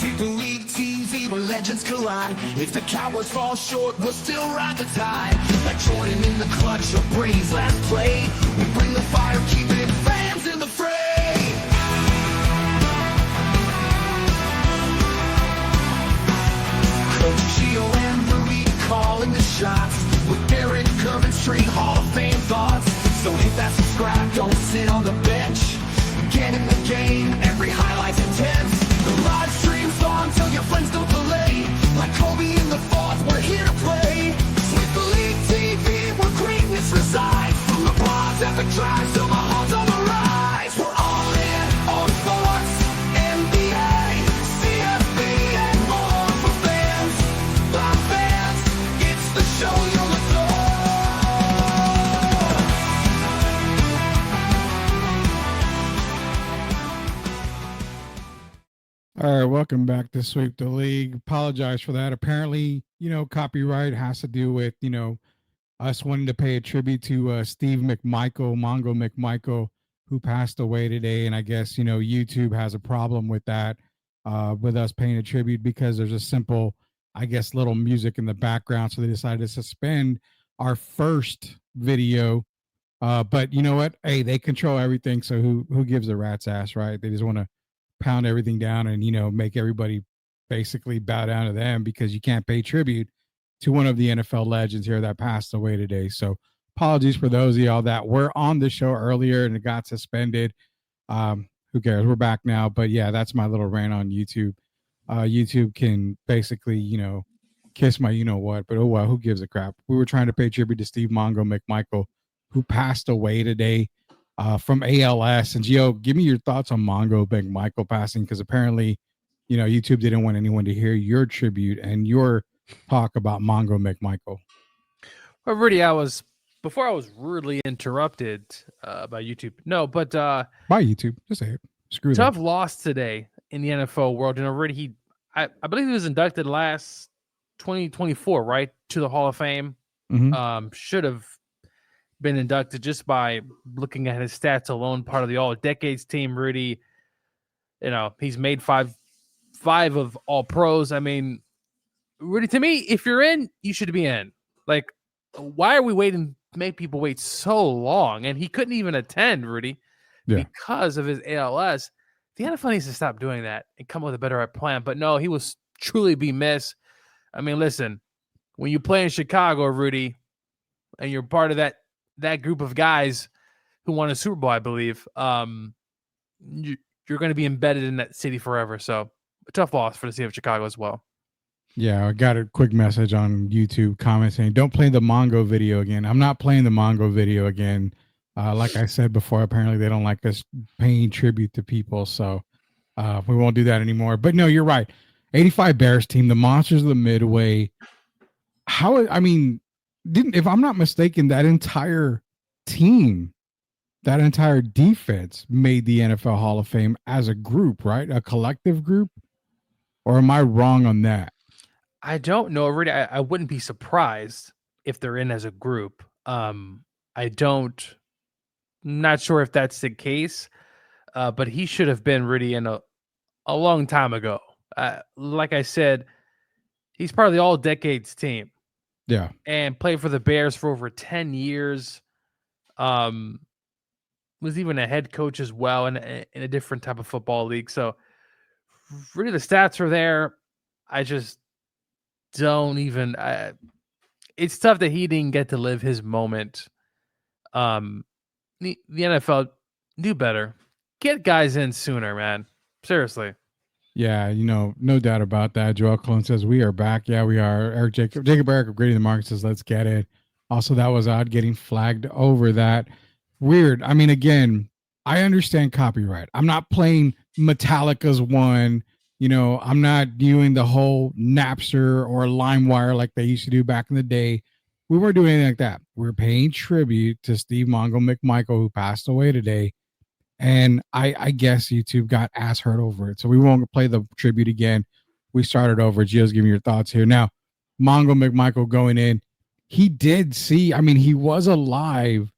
Sweep the league TV where legends collide. If the Cowboys fall short, we'll still ride the tide. Like Jordan in the clutch or Brady's last play, we bring the fire, keeping fans in the fray. Coach Gio and Rudy calling the shots, with Derek Curvin straight Hall of Fame thoughts. So hit that subscribe, don't sit on the bench. Get in the game, every highlight's intense. The live stream's on till your friends don't delay. Like Kobe in the fourth, we're here to play. Sweep the league TV, where greatness resides. From the bronze epic drives to Mahomes on the rise. We're all in on sports, NBA, CFB, and more for fans. By fans, it's the show you'll adore. All right, welcome back to Sweep the League. Apologize for that. Apparently, copyright has to do with, us wanting to pay a tribute to Steve McMichael, Mongo McMichael, who passed away today. And I guess, YouTube has a problem with that, with us paying a tribute because there's a simple, I guess, little music in the background. So they decided to suspend our first video. But you know what? Hey, they control everything. So who gives a rat's ass, right? They just want to pound everything down and make everybody basically bow down to them because you can't pay tribute to one of the NFL legends here that passed away today. So apologies for those of y'all that were on the show earlier and it got suspended. Who cares? We're back now. But yeah, that's my little rant on YouTube. YouTube can basically kiss my what, but oh well, who gives a crap? We were trying to pay tribute to Steve Mongo McMichael, who passed away today from ALS. And Gio, give me your thoughts on Mongo McMichael passing, because apparently, YouTube didn't want anyone to hear your tribute and your talk about Mongo McMichael. Well, Rudy, before I was rudely interrupted by YouTube. No, but by YouTube, just say it. Screw tough that. loss today in the NFL world. And already I believe he was inducted last 2024, right, to the Hall of Fame. Mm-hmm. Should have been inducted just by looking at his stats alone. Part of the All Decades team, Rudy. He's made five of All Pros. I mean, Rudy, to me, if you're in, you should be in. Like, why are we waiting? Make people wait so long, and he couldn't even attend, Rudy, because of his ALS. The NFL needs to stop doing that and come up with a better plan. But no, he was truly be missed. I mean, listen, when you play in Chicago, Rudy, and you're part of that group of guys who won a Super Bowl, I believe, you're going to be embedded in that city forever. So a tough loss for the city of Chicago as well. Yeah, I got a quick message on YouTube comment saying, don't play the Mongo video again. I'm not playing the Mongo video again. Like I said before, apparently they don't like us paying tribute to people. So we won't do that anymore. But no, you're right. 85 Bears team, the Monsters of the Midway. If I'm not mistaken, that entire team, that entire defense made the NFL Hall of Fame as a group, right? A collective group? Or am I wrong on that? I don't know, Rudy. I wouldn't be surprised if they're in as a group. Not sure if that's the case, but he should have been Rudy in a long time ago. Like I said, he's part of the All Decades team. Yeah. And played for the Bears for over 10 years. Was even a head coach as well in a different type of football league. So really the stats are there. I just don't even it's tough that he didn't get to live his moment. The NFL do better. Get guys in sooner, man. Seriously. Yeah, no doubt about that. Joel Clone says, we are back. Yeah, we are. Jacob Eric of Grady the Market says, let's get it. Also, that was odd getting flagged over that. Weird. I mean, again, I understand copyright. I'm not playing Metallica's one. I'm not doing the whole Napster or LimeWire like they used to do back in the day. We weren't doing anything like that. We were paying tribute to Steve Mongo McMichael, who passed away today. And I guess YouTube got ass hurt over it. So we won't play the tribute again. We started over. Gio's giving your thoughts here. Now, Mongo McMichael going in. He did see, he was alive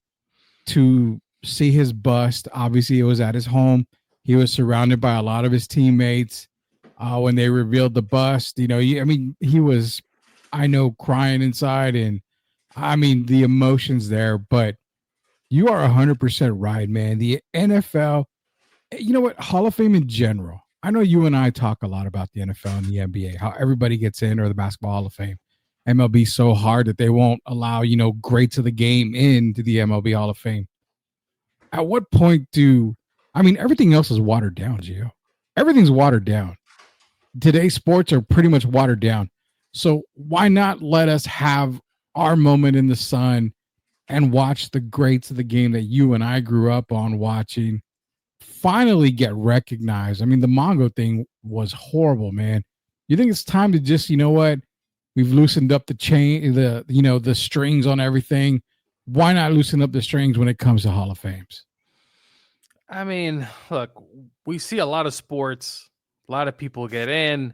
to see his bust. Obviously, it was at his home. He was surrounded by a lot of his teammates. when they revealed the bust. You know, he was, I know, crying inside, and I mean the emotions there. But you are 100% right, man. The NFL, you know what, Hall of Fame in general. I know you and I talk a lot about the NFL and the NBA, how everybody gets in, or the Basketball Hall of Fame. MLB so hard that they won't allow, greats of the game into the MLB Hall of Fame. At what point everything else is watered down, Gio. Everything's watered down. Today's sports are pretty much watered down. So why not let us have our moment in the sun and watch the greats of the game that you and I grew up on watching finally get recognized? I mean, the Mongo thing was horrible, man. You think it's time to just, you know what? We've loosened up the chain, the strings on everything. Why not loosen up the strings when it comes to Hall of Fames? I mean, look, we see a lot of sports, a lot of people get in.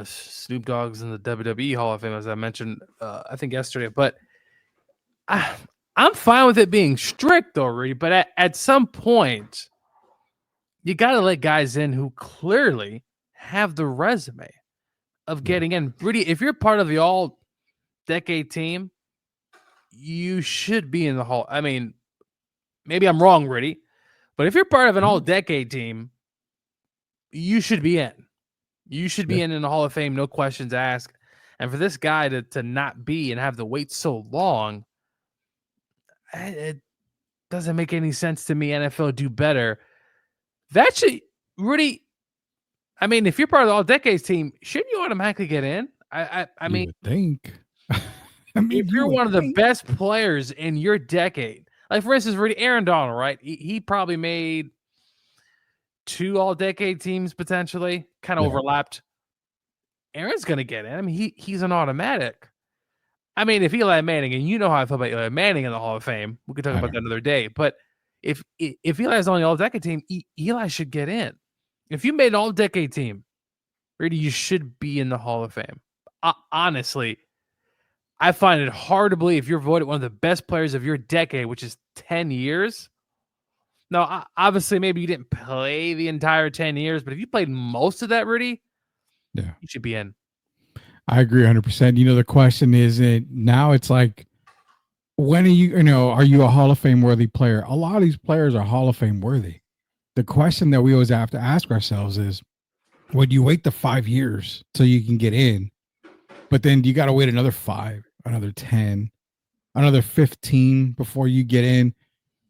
Snoop Dogg's in the WWE Hall of Fame, as I mentioned, I think yesterday. But I'm fine with it being strict already. But at some point, you got to let guys in who clearly have the resume of getting in. Rudy, if you're part of the all-decade team, you should be in the Hall. I mean, maybe I'm wrong, Rudy, but if you're part of an all-decade team, you should be in. You should be in the Hall of Fame, no questions asked. And for this guy to not be and have to wait so long, it doesn't make any sense to me. NFL do better. That should, Rudy, I mean, if you're part of the all-decades team, shouldn't you automatically get in? I mean, would think. If you're one of the best players in your decade, like for instance, Rudy, Aaron Donald, right? He probably made 2 all-decade teams potentially, kind of overlapped. Aaron's going to get in. I mean, he's an automatic. I mean, if Eli Manning, and you know how I feel about Eli Manning in the Hall of Fame, we could talk about that another day. But if Eli's on the all-decade team, Eli should get in. If you made an all-decade team, Rudy, you should be in the Hall of Fame. Honestly, I find it hard to believe if you're voted one of the best players of your decade, which is 10 years. Now, obviously, maybe you didn't play the entire 10 years, but if you played most of that, Rudy, you should be in. I agree 100%. The question is, now it's like, when are you a Hall of Fame worthy player? A lot of these players are Hall of Fame worthy. The question that we always have to ask ourselves is, would you wait the 5 years so you can get in? But then you got to wait another 5, another 10, another 15 before you get in.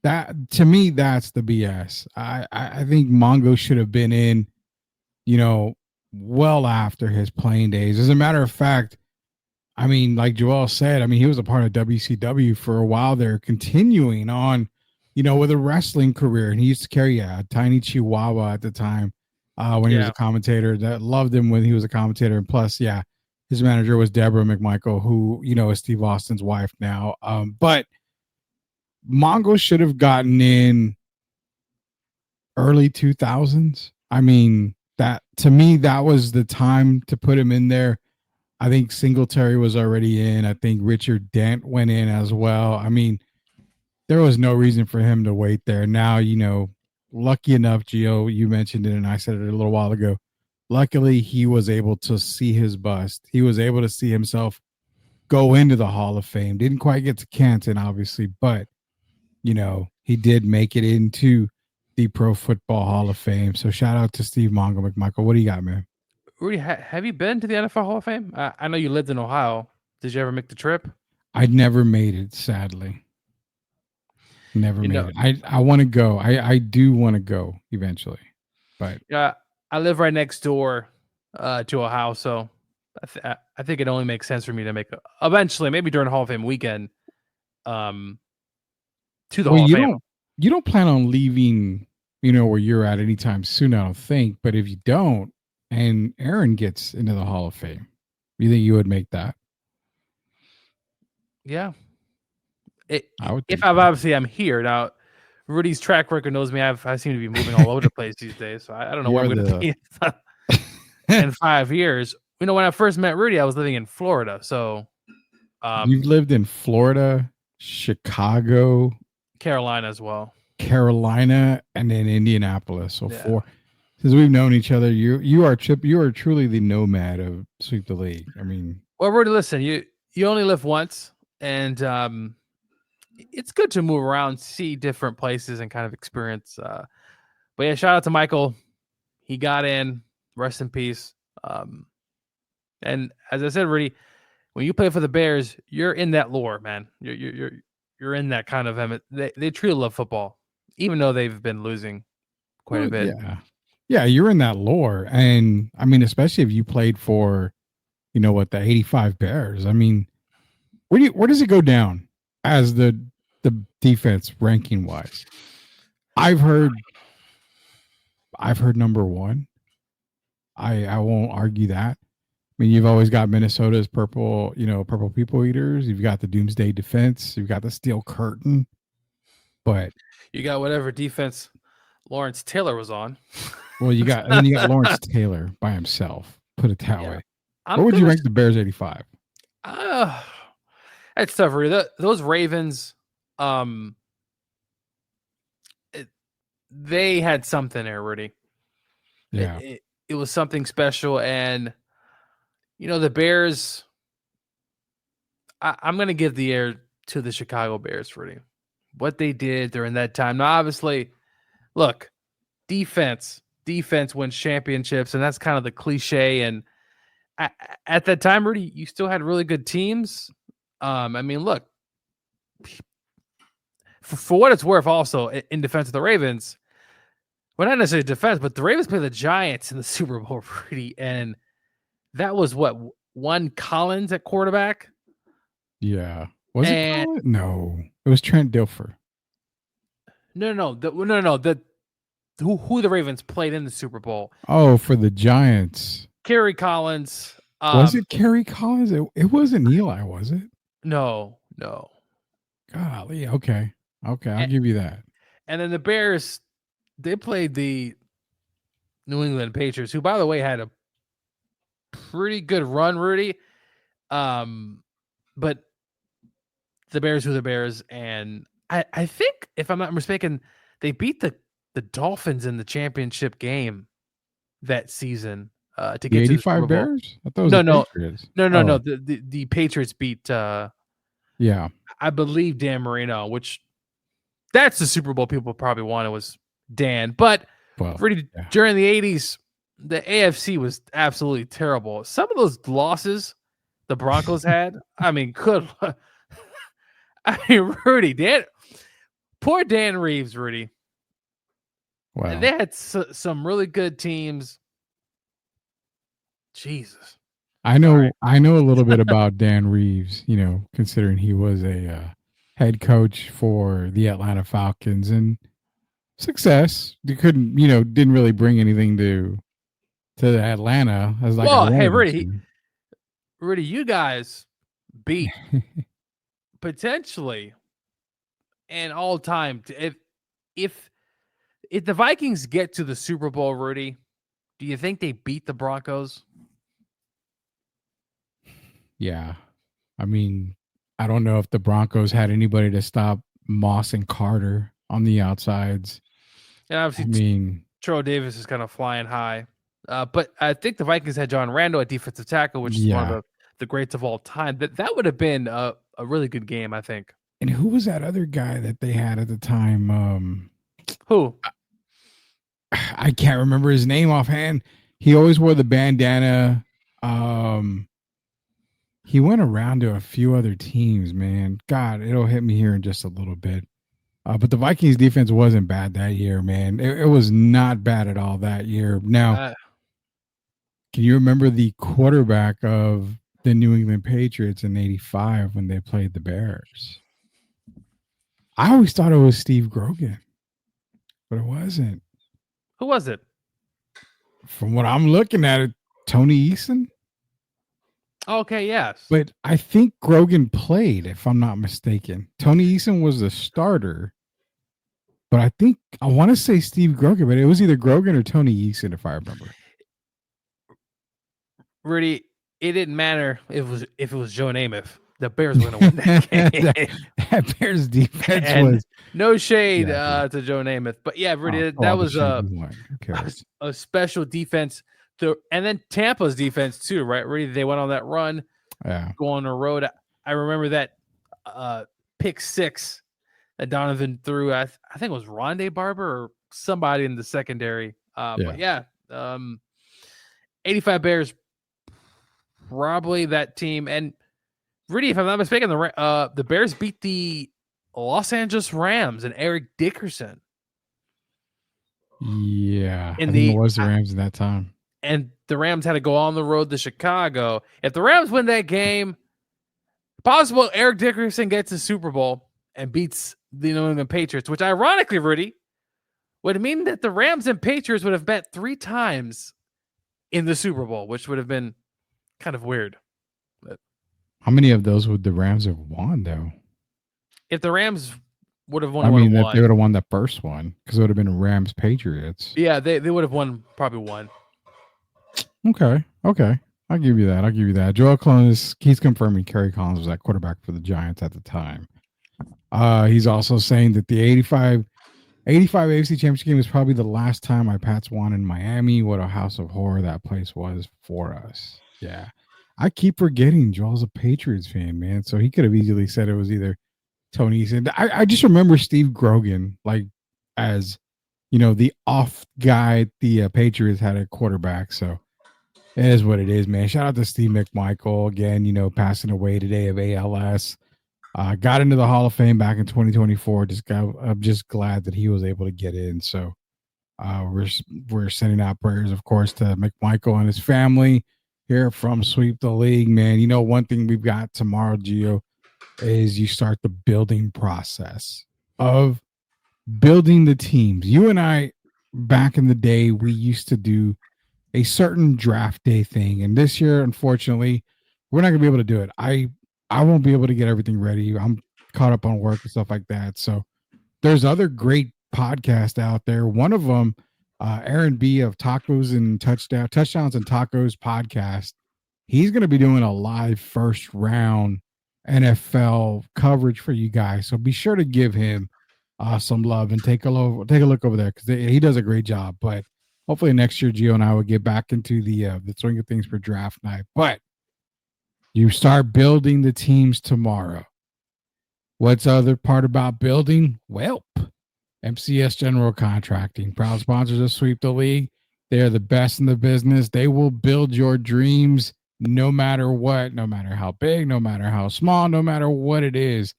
That, to me, that's the BS. I think Mongo should have been in, well after his playing days. As a matter of fact, I mean, like Joel said, I mean, he was a part of WCW for a while there, continuing on, with a wrestling career. And he used to carry a tiny chihuahua at the time when he was a commentator. That loved him when he was a commentator. And plus, his manager was Deborah McMichael, who, is Steve Austin's wife now. But Mongo should have gotten in early 2000s. I mean, that, to me, that was the time to put him in there. I think Singletary was already in. I think Richard Dent went in as well. I mean, there was no reason for him to wait there. Now, lucky enough, Gio, you mentioned it, and I said it a little while ago. Luckily, he was able to see his bust. He was able to see himself go into the Hall of Fame. Didn't quite get to Canton, obviously, but, he did make it into the Pro Football Hall of Fame. So shout out to Steve Mongo McMichael. What do you got, man? Rudy, have you been to the NFL Hall of Fame? I know you lived in Ohio. Did you ever make the trip? I never made it, sadly. Never made it. I want to go. I do want to go eventually. But I live right next door to Ohio, so I think it only makes sense for me to make eventually, maybe during Hall of Fame weekend, to the Hall of Fame. You don't plan on leaving, where you're at anytime soon, I don't think. But if you don't, and Aaron gets into the Hall of Fame, you think you would make that? Yeah. Obviously I'm here now. Rudy's track record knows me. I seem to be moving all over the place these days, so I don't know where I'm going to be in 5 years. When I first met Rudy, I was living in Florida. So you've lived in Florida, Chicago, Carolina as well, Carolina, and then Indianapolis. So since we've known each other, you are truly the nomad of Sweep the League. I mean, Well, Rudy, listen, you only live once, and it's good to move around, see different places, and kind of experience. But yeah, shout out to Michael. He got in. Rest in peace. And as I said, Rudy, when you play for the Bears, you're in that lore, man. You're in that kind of they truly love football, even though they've been losing quite a bit. Yeah, you're in that lore, and I mean, especially if you played for, the '85 Bears. I mean, where does it go down as the defense ranking wise? I've heard number one. I won't argue that. I mean, you've always got Minnesota's purple people eaters. You've got the Doomsday Defense. You've got the Steel Curtain. But you got whatever defense Lawrence Taylor was on. Well, you got Lawrence Taylor by himself. Put it that way. What would you rank the Bears 85? That's tough. Those Ravens, they had something there, Rudy. Yeah, it was something special, and the Bears. I'm going to give the air to the Chicago Bears, Rudy. What they did during that time. Now, obviously, look, defense wins championships, and that's kind of the cliche. And at that time, Rudy, you still had really good teams. I mean, look, for what it's worth, also in defense of the Ravens, well, not necessarily defense, but the Ravens played the Giants in the Super Bowl, Rudy, and that was what, one Collins at quarterback. Yeah, was it Collins? No, it was Trent Dilfer. No. Who the Ravens played in the Super Bowl? Oh, for the Giants, Kerry Collins. Was it Kerry Collins? It wasn't Eli, was it? No. Golly, okay, I'll give you that. And then the Bears, they played the New England Patriots, who, by the way, had a pretty good run, Rudy. But the Bears were the Bears, and I think, if I'm not mistaken, they beat the Dolphins in the championship game that season to get the 85 to the Super Bowl. Bears. I thought it was Patriots. No. The Patriots beat. Yeah, I believe Dan Marino, which that's the Super Bowl people probably wanted was Dan, but Rudy, during the 80s, the AFC was absolutely terrible. Some of those losses the Broncos had, I mean, Rudy, poor Dan Reeves, Rudy. Wow. They had some really good teams. Jesus. I know a little bit about Dan Reeves, considering he was a head coach for the Atlanta Falcons, and success. They couldn't, didn't really bring anything to Atlanta as like. Well, hey, Rudy, you guys beat potentially an all-time. If the Vikings get to the Super Bowl, Rudy, do you think they beat the Broncos? Yeah. I mean, I don't know if the Broncos had anybody to stop Moss and Carter on the outsides. And obviously, Terrell Davis is kind of flying high. But I think the Vikings had John Randall at defensive tackle, which is one of the greats of all time. That would have been a really good game, I think. And who was that other guy that they had at the time? Who? I can't remember his name offhand. He always wore the bandana. He went around to a few other teams, man. God, it'll hit me here in just a little bit. But the Vikings defense wasn't bad that year, man. It was not bad at all that year. Now, can you remember the quarterback of the New England Patriots in '85 when they played the Bears? I always thought it was Steve Grogan, but it wasn't. Who was it? From what I'm looking at it, Tony Eason. Okay, yes. But I think Grogan played, if I'm not mistaken. Tony Eason was the starter. But I want to say Steve Grogan, but it was either Grogan or Tony Eason, if I remember. Rudy, it didn't matter if it was Joe Namath. the Bears were going to win that game. that Bears defense And was no shade Yeah, to Joe Namath, but yeah, Rudy, oh, that all the was shit he won. Who cares? a special defense. And then Tampa's defense too, right? Rudy, they went on that run, Yeah. go on the road. I remember that pick six that Donovan threw. I think it was Rondé Barber or somebody in the secondary. But yeah, 85 Bears, probably that team. And Rudy, if I'm not mistaken, the Bears beat the Los Angeles Rams and Eric Dickerson. Yeah. In I think it was the Rams in that time. And the Rams had to go on the road to Chicago. If the Rams win that game, possible Eric Dickerson gets the Super Bowl and beats the New England Patriots, which ironically, Rudy, would mean that the Rams and Patriots would have met 3 times in the Super Bowl, which would have been kind of weird. But how many of those would the Rams have won, though? If the Rams would have won, I mean, if they would have won the first one, because it would have been Rams Patriots. Yeah, they would have won probably one. Okay. I'll give you that. Joel Collins, he's confirming Kerry Collins was that quarterback for the Giants at the time. He's also saying that the 85 AFC Championship game is probably the last time my Pats won in Miami. What a house of horror that place was for us. Yeah. I keep forgetting Joel's a Patriots fan, man. So he could have easily said it was either Tony Eason. I just remember Steve Grogan, like, as, the off guy the Patriots had a quarterback. So it is what it is, man. Shout out to Steve McMichael again, passing away today of ALS. Got into the Hall of Fame back in 2024. I'm just glad that he was able to get in. So we're sending out prayers, of course, to McMichael and his family here from Sweep the League, man. One thing we've got tomorrow, Gio, is you start the building process of building the teams. You and I, back in the day, we used to do a certain draft day thing, and this year, unfortunately, we're not gonna be able to do it. I won't be able to get everything ready. I'm caught up on work and stuff like that. So there's other great podcasts out there. One of them, Aaron B of Tacos and Touchdowns and Tacos podcast. He's going to be doing a live first round NFL coverage for you guys. So be sure to give him some love and take a look over there, because he does a great job. But hopefully next year, Gio and I will get back into the swing of things for draft night. But you start building the teams tomorrow. What's the other part about building? Well, MCS General Contracting, proud sponsors of Sweep the League. They are the best in the business. They will build your dreams no matter what, no matter how big, no matter how small, no matter what it is.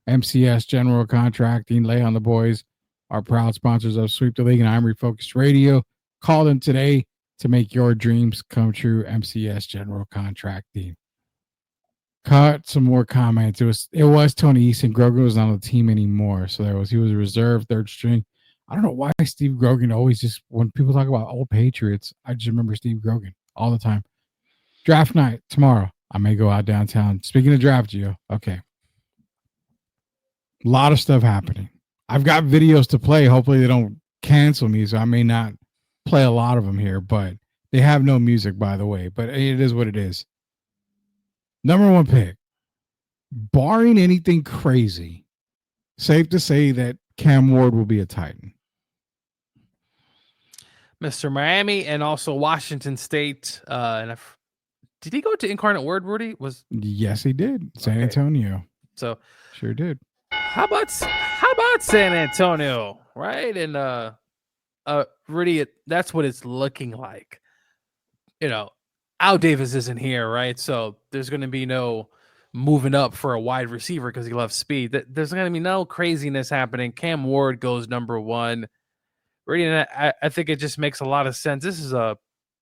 MCS General Contracting, Lay on the Boys, are proud sponsors of Sweep the League and I'm Refocused Radio. Call them today to make your dreams come true. MCS General Contracting. Caught some more comments. It was Tony Eason. Grogan was not on the team anymore, so he was a reserve third string. I don't know why Steve Grogan always just, when people talk about old Patriots, I just remember Steve Grogan all the time. Draft night tomorrow. I may go out downtown. Speaking of draft, Gio. Okay. A lot of stuff happening. I've got videos to play. Hopefully they don't cancel me, so I may not play a lot of them here, but they have no music, by the way. But it is what it is. Number 1 pick. Barring anything crazy, safe to say that Cam Ward will be a Titan. Mr. Miami and also Washington State. Did he go to Incarnate Word, Rudy? Yes, he did. San Antonio. So sure did. How about San Antonio, right? And Rudy, that's what it's looking like. Al Davis isn't here, right? So there's going to be no moving up for a wide receiver because he loves speed. There's going to be no craziness happening. Cam Ward goes number 1. Rudy, and I think it just makes a lot of sense. This is a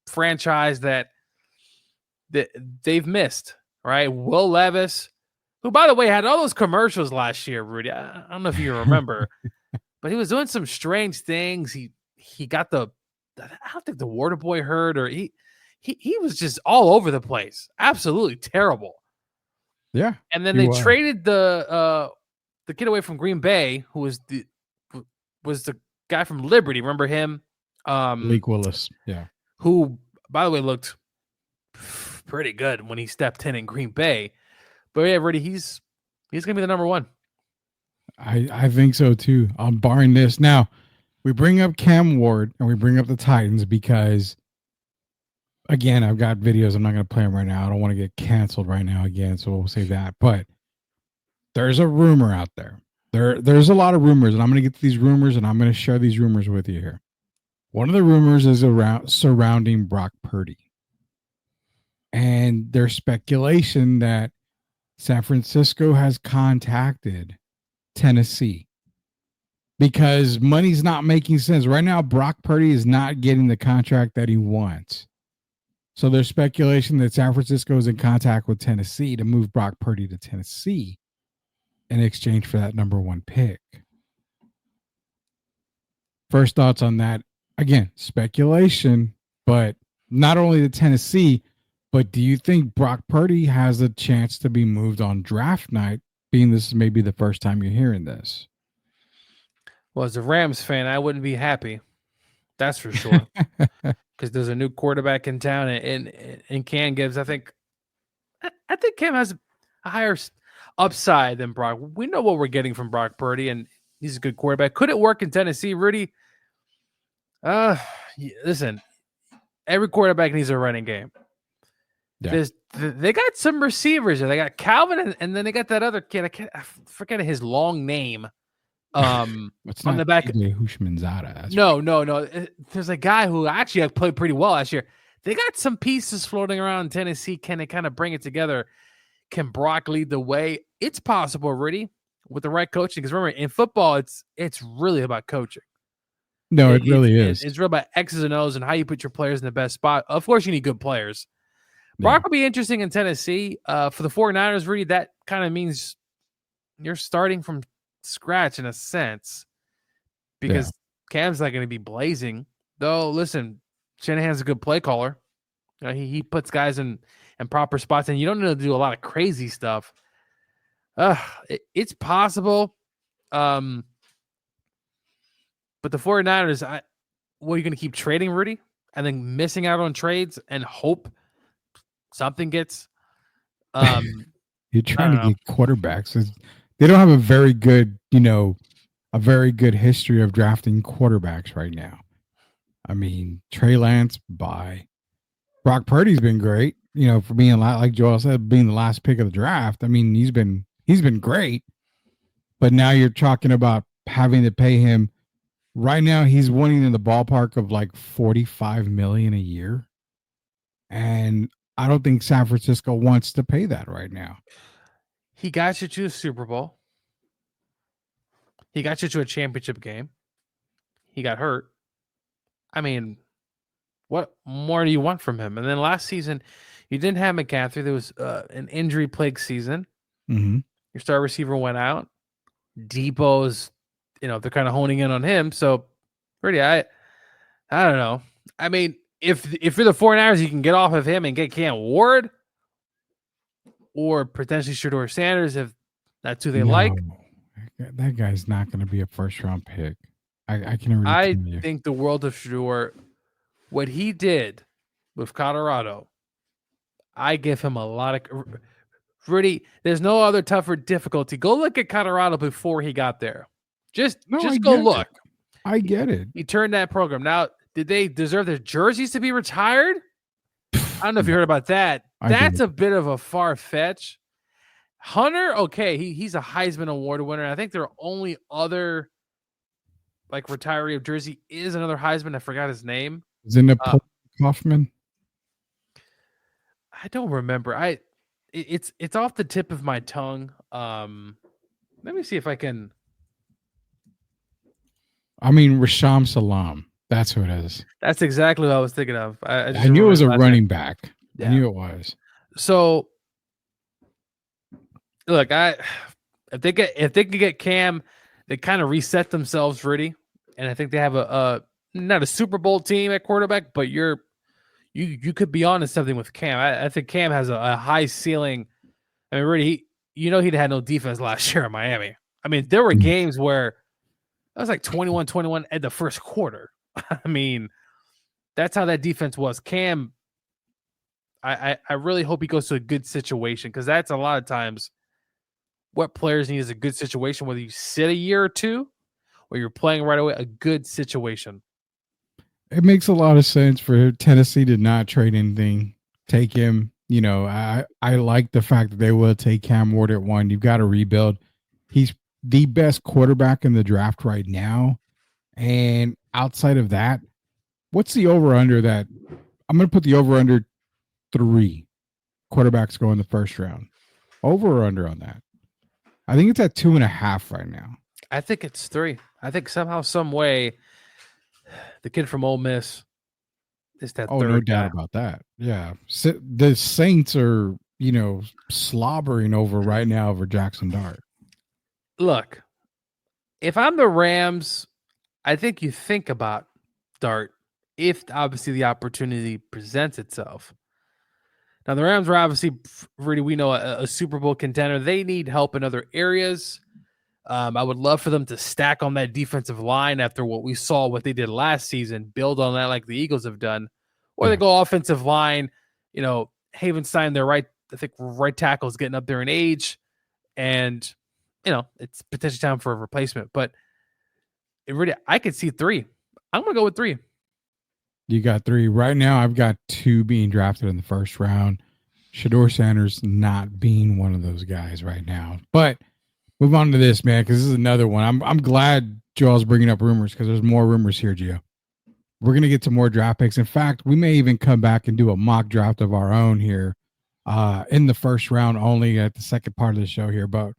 franchise that they've missed, right? Will Levis, who, by the way, had all those commercials last year, Rudy. I don't know if you remember, but he was doing some strange things. He got I don't think the water boy hurt, or he was just all over the place. Absolutely terrible. Yeah. And then they traded the kid away from Green Bay, who was the guy from Liberty. Remember him? Malik Willis. Yeah. Who, by the way, looked pretty good when he stepped in Green Bay. But yeah, Rudy, he's gonna be the number one. I think so too. I'm barring this. Now, we bring up Cam Ward and we bring up the Titans because, again, I've got videos. I'm not going to play them right now. I don't want to get canceled right now again, so we'll say that. But there's a rumor out there. There's a lot of rumors, and I'm going to get to these rumors, and I'm going to share these rumors with you here. One of the rumors is around surrounding Brock Purdy, and there's speculation that San Francisco has contacted Tennessee because money's not making sense right now. Brock Purdy is not getting the contract that he wants. So there's speculation that San Francisco is in contact with Tennessee to move Brock Purdy to Tennessee in exchange for that number one pick. First thoughts on that. Again, speculation, but not only to Tennessee, but do you think Brock Purdy has a chance to be moved on draft night, being this is maybe the first time you're hearing this? Well, as a Rams fan, I wouldn't be happy. That's for sure. Because there's a new quarterback in town, and Cam Gibbs. I think Cam has a higher upside than Brock. We know what we're getting from Brock Purdy, and he's a good quarterback. Could it work in Tennessee, Rudy? Listen, every quarterback needs a running game. Yeah. They got some receivers. They got Calvin, and then they got that other kid. I forget his long name. On the back, Hushmanzada. No. There's a guy who actually played pretty well last year. They got some pieces floating around in Tennessee. Can they kind of bring it together? Can Brock lead the way? It's possible, Rudy, with the right coaching. Because remember, in football, it's really about coaching. No, it really is. It's real about X's and O's and how you put your players in the best spot. Of course, you need good players. Brock will be interesting in Tennessee. For the 49ers, Rudy, that kind of means you're starting from scratch in a sense because Cam's not going to be blazing. Though, listen, Shanahan's a good play caller. He puts guys in proper spots, and you don't need to do a lot of crazy stuff. It's possible. But the 49ers, what are you going to keep trading, Rudy? And then missing out on trades and hope something gets. You're trying to get quarterbacks. They don't have a very good, history of drafting quarterbacks right now. I mean, Trey Lance, bye. Brock Purdy's been great, for being, like Joel said, being the last pick of the draft. I mean, he's been great. But now you're talking about having to pay him. Right now, he's winning in the ballpark of like $45 million a year. And I don't think San Francisco wants to pay that right now. He got you to a Super Bowl. He got you to a championship game. He got hurt. I mean, what more do you want from him? And then last season, you didn't have McCaffrey. There was an injury-plagued season. Mm-hmm. Your star receiver went out. Debo's, they're kind of honing in on him. So, really, I don't know. I mean, if you're the 49ers, you can get off of him and get Cam Ward or potentially Shedeur Sanders if that's who they like. That guy's not going to be a first-round pick. I can already tell you. Think the world of Shedeur. What he did with Colorado, I give him a lot of Rudy. There's no other tougher difficulty. Go look at Colorado before he got there. Just go look. I get it. He turned that program. Now, did they deserve their jerseys to be retired? I don't know if you heard about that. That's a bit of a far fetch. Hunter, okay, he's a Heisman Award winner. I think their only other retiree of jersey is another Heisman. I forgot his name. Isn't it Kaufman? I don't remember. It's off the tip of my tongue. Let me see if I can. I mean, Rasham Salam. That's who it is. That's exactly what I was thinking of. I knew it was a running back. Yeah. I knew it was. So, look, if they can get Cam, they kind of reset themselves, Rudy, and I think they have a not a Super Bowl team at quarterback, but you could be on to something with Cam. I think Cam has a high ceiling. I mean, Rudy, he'd had no defense last year in Miami. I mean, there were games where it was like 21-21 at the first quarter. I mean, that's how that defense was. Cam, I really hope he goes to a good situation, because that's a lot of times what players need is a good situation, whether you sit a year or two or you're playing right away, a good situation. It makes a lot of sense for Tennessee to not trade anything, take him. You know, I like the fact that they will take Cam Ward at 1. You've got to rebuild. He's the best quarterback in the draft right now. And outside of that, what's the over under that? I'm going to put the over under 3 quarterbacks go in the first round. Over or under on that? I think it's at 2.5 right now. I think it's 3. I think somehow, some way, the kid from Ole Miss is that third No guy. doubt about that. Yeah. The Saints are, slobbering over right now over Jackson Dart. Look, if I'm the Rams, I think you think about Dart if obviously the opportunity presents itself. Now, the Rams are obviously, really, we know, a Super Bowl contender. They need help in other areas. I would love for them to stack on that defensive line after what we saw, what they did last season, build on that like the Eagles have done. Or they go offensive line. Havenstein, their right tackle, is getting up there in age. And, it's potentially time for a replacement. But I could see 3. I'm going to go with 3. You got 3. Right now, I've got 2 being drafted in the first round. Shedeur Sanders not being one of those guys right now. But move on to this, man, because this is another one. I'm glad Joel's bringing up rumors, because there's more rumors here, Gio. We're going to get to more draft picks. In fact, we may even come back and do a mock draft of our own here in the first round only at the second part of the show here. But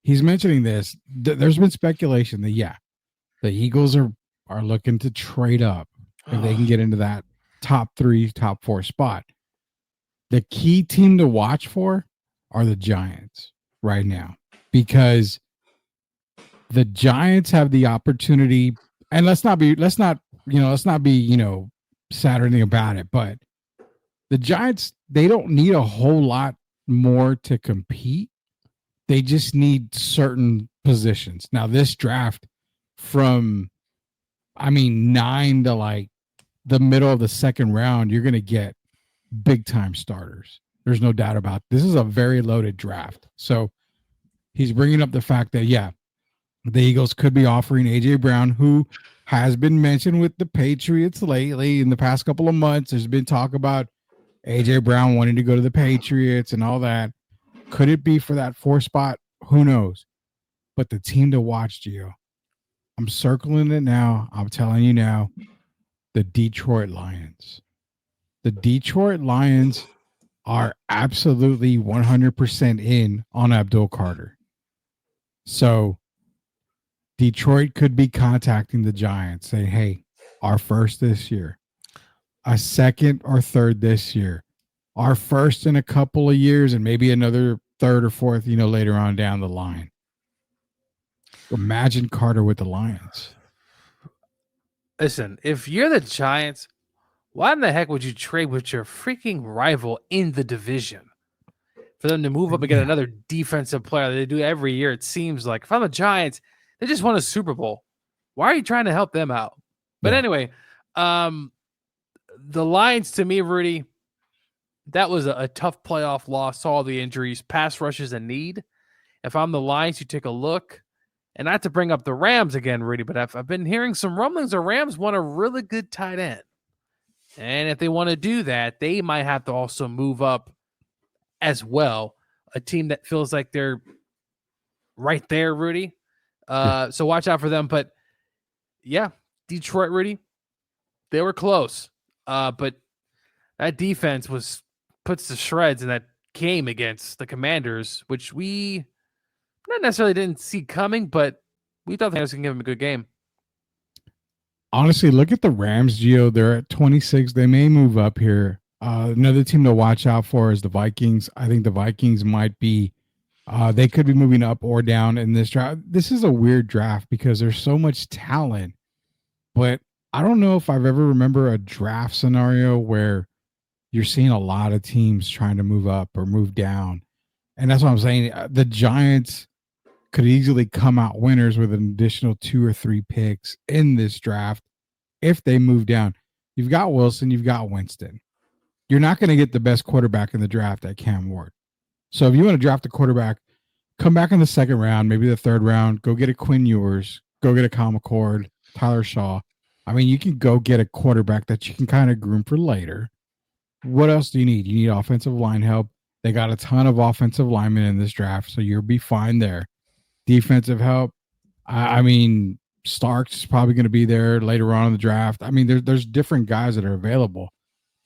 he's mentioning this. There's been speculation that, the Eagles are looking to trade up if they can get into that top 3, top 4 spot. The key team to watch for are the Giants right now, because the Giants have the opportunity, and let's not be sad or anything about it, but the Giants, they don't need a whole lot more to compete. They just need certain positions. Now, this draft from 9 to like the middle of the second round, you're going to get big time starters. There's no doubt about it. This is a very loaded draft. So he's bringing up the fact that, the Eagles could be offering AJ Brown, who has been mentioned with the Patriots lately in the past couple of months. There's been talk about AJ Brown wanting to go to the Patriots and all that. Could it be for that 4 spot? Who knows? But the team to watch, Gio, I'm circling it now. I'm telling you now, the Detroit Lions. The Detroit Lions are absolutely 100% in on Abdul Carter. So Detroit could be contacting the Giants saying, hey, our first this year, a second or third this year, our first in a couple of years, and maybe another third or fourth, later on down the line. Imagine Carter with the Lions. Listen, if you're the Giants, why in the heck would you trade with your freaking rival in the division for them to move up and get another defensive player? They do every year, it seems like. If I'm the Giants, they just won a Super Bowl. Why are you trying to help them out? But anyway, the Lions, to me, Rudy, that was a tough playoff loss. All the injuries, pass rush is a need. If I'm the Lions, you take a look. And not to bring up the Rams again, Rudy, but I've been hearing some rumblings. The Rams want a really good tight end. And if they want to do that, they might have to also move up as well. A team that feels like they're right there, Rudy. So watch out for them. But Detroit, Rudy, they were close. But that defense puts to shreds in that game against the Commanders, which we not necessarily didn't see coming, but we thought they was going to give him a good game. Honestly, look at the Rams, Gio. They're at 26. They may move up here. Another team to watch out for is the Vikings. I think the Vikings might be, they could be moving up or down in this draft. This is a weird draft because there's so much talent, but I don't know if I've ever remember a draft scenario where you're seeing a lot of teams trying to move up or move down. And that's what I'm saying. The Giants could easily come out winners with an additional 2 or 3 picks in this draft if they move down. You've got Wilson, you've got Winston. you're not going to get the best quarterback in the draft at Cam Ward. So if you want to draft a quarterback, come back in the second round, maybe the third round, go get a Quinn Ewers, go get a Kyle McCord, Tyler Shaw. I mean, you can go get a quarterback that you can kind of groom for later. What else do you need? You need offensive line help. They got a ton of offensive linemen in this draft, so you'll be fine there. Defensive help. I mean, Starks is probably going to be there later on in the draft. I mean, there's different guys that are available.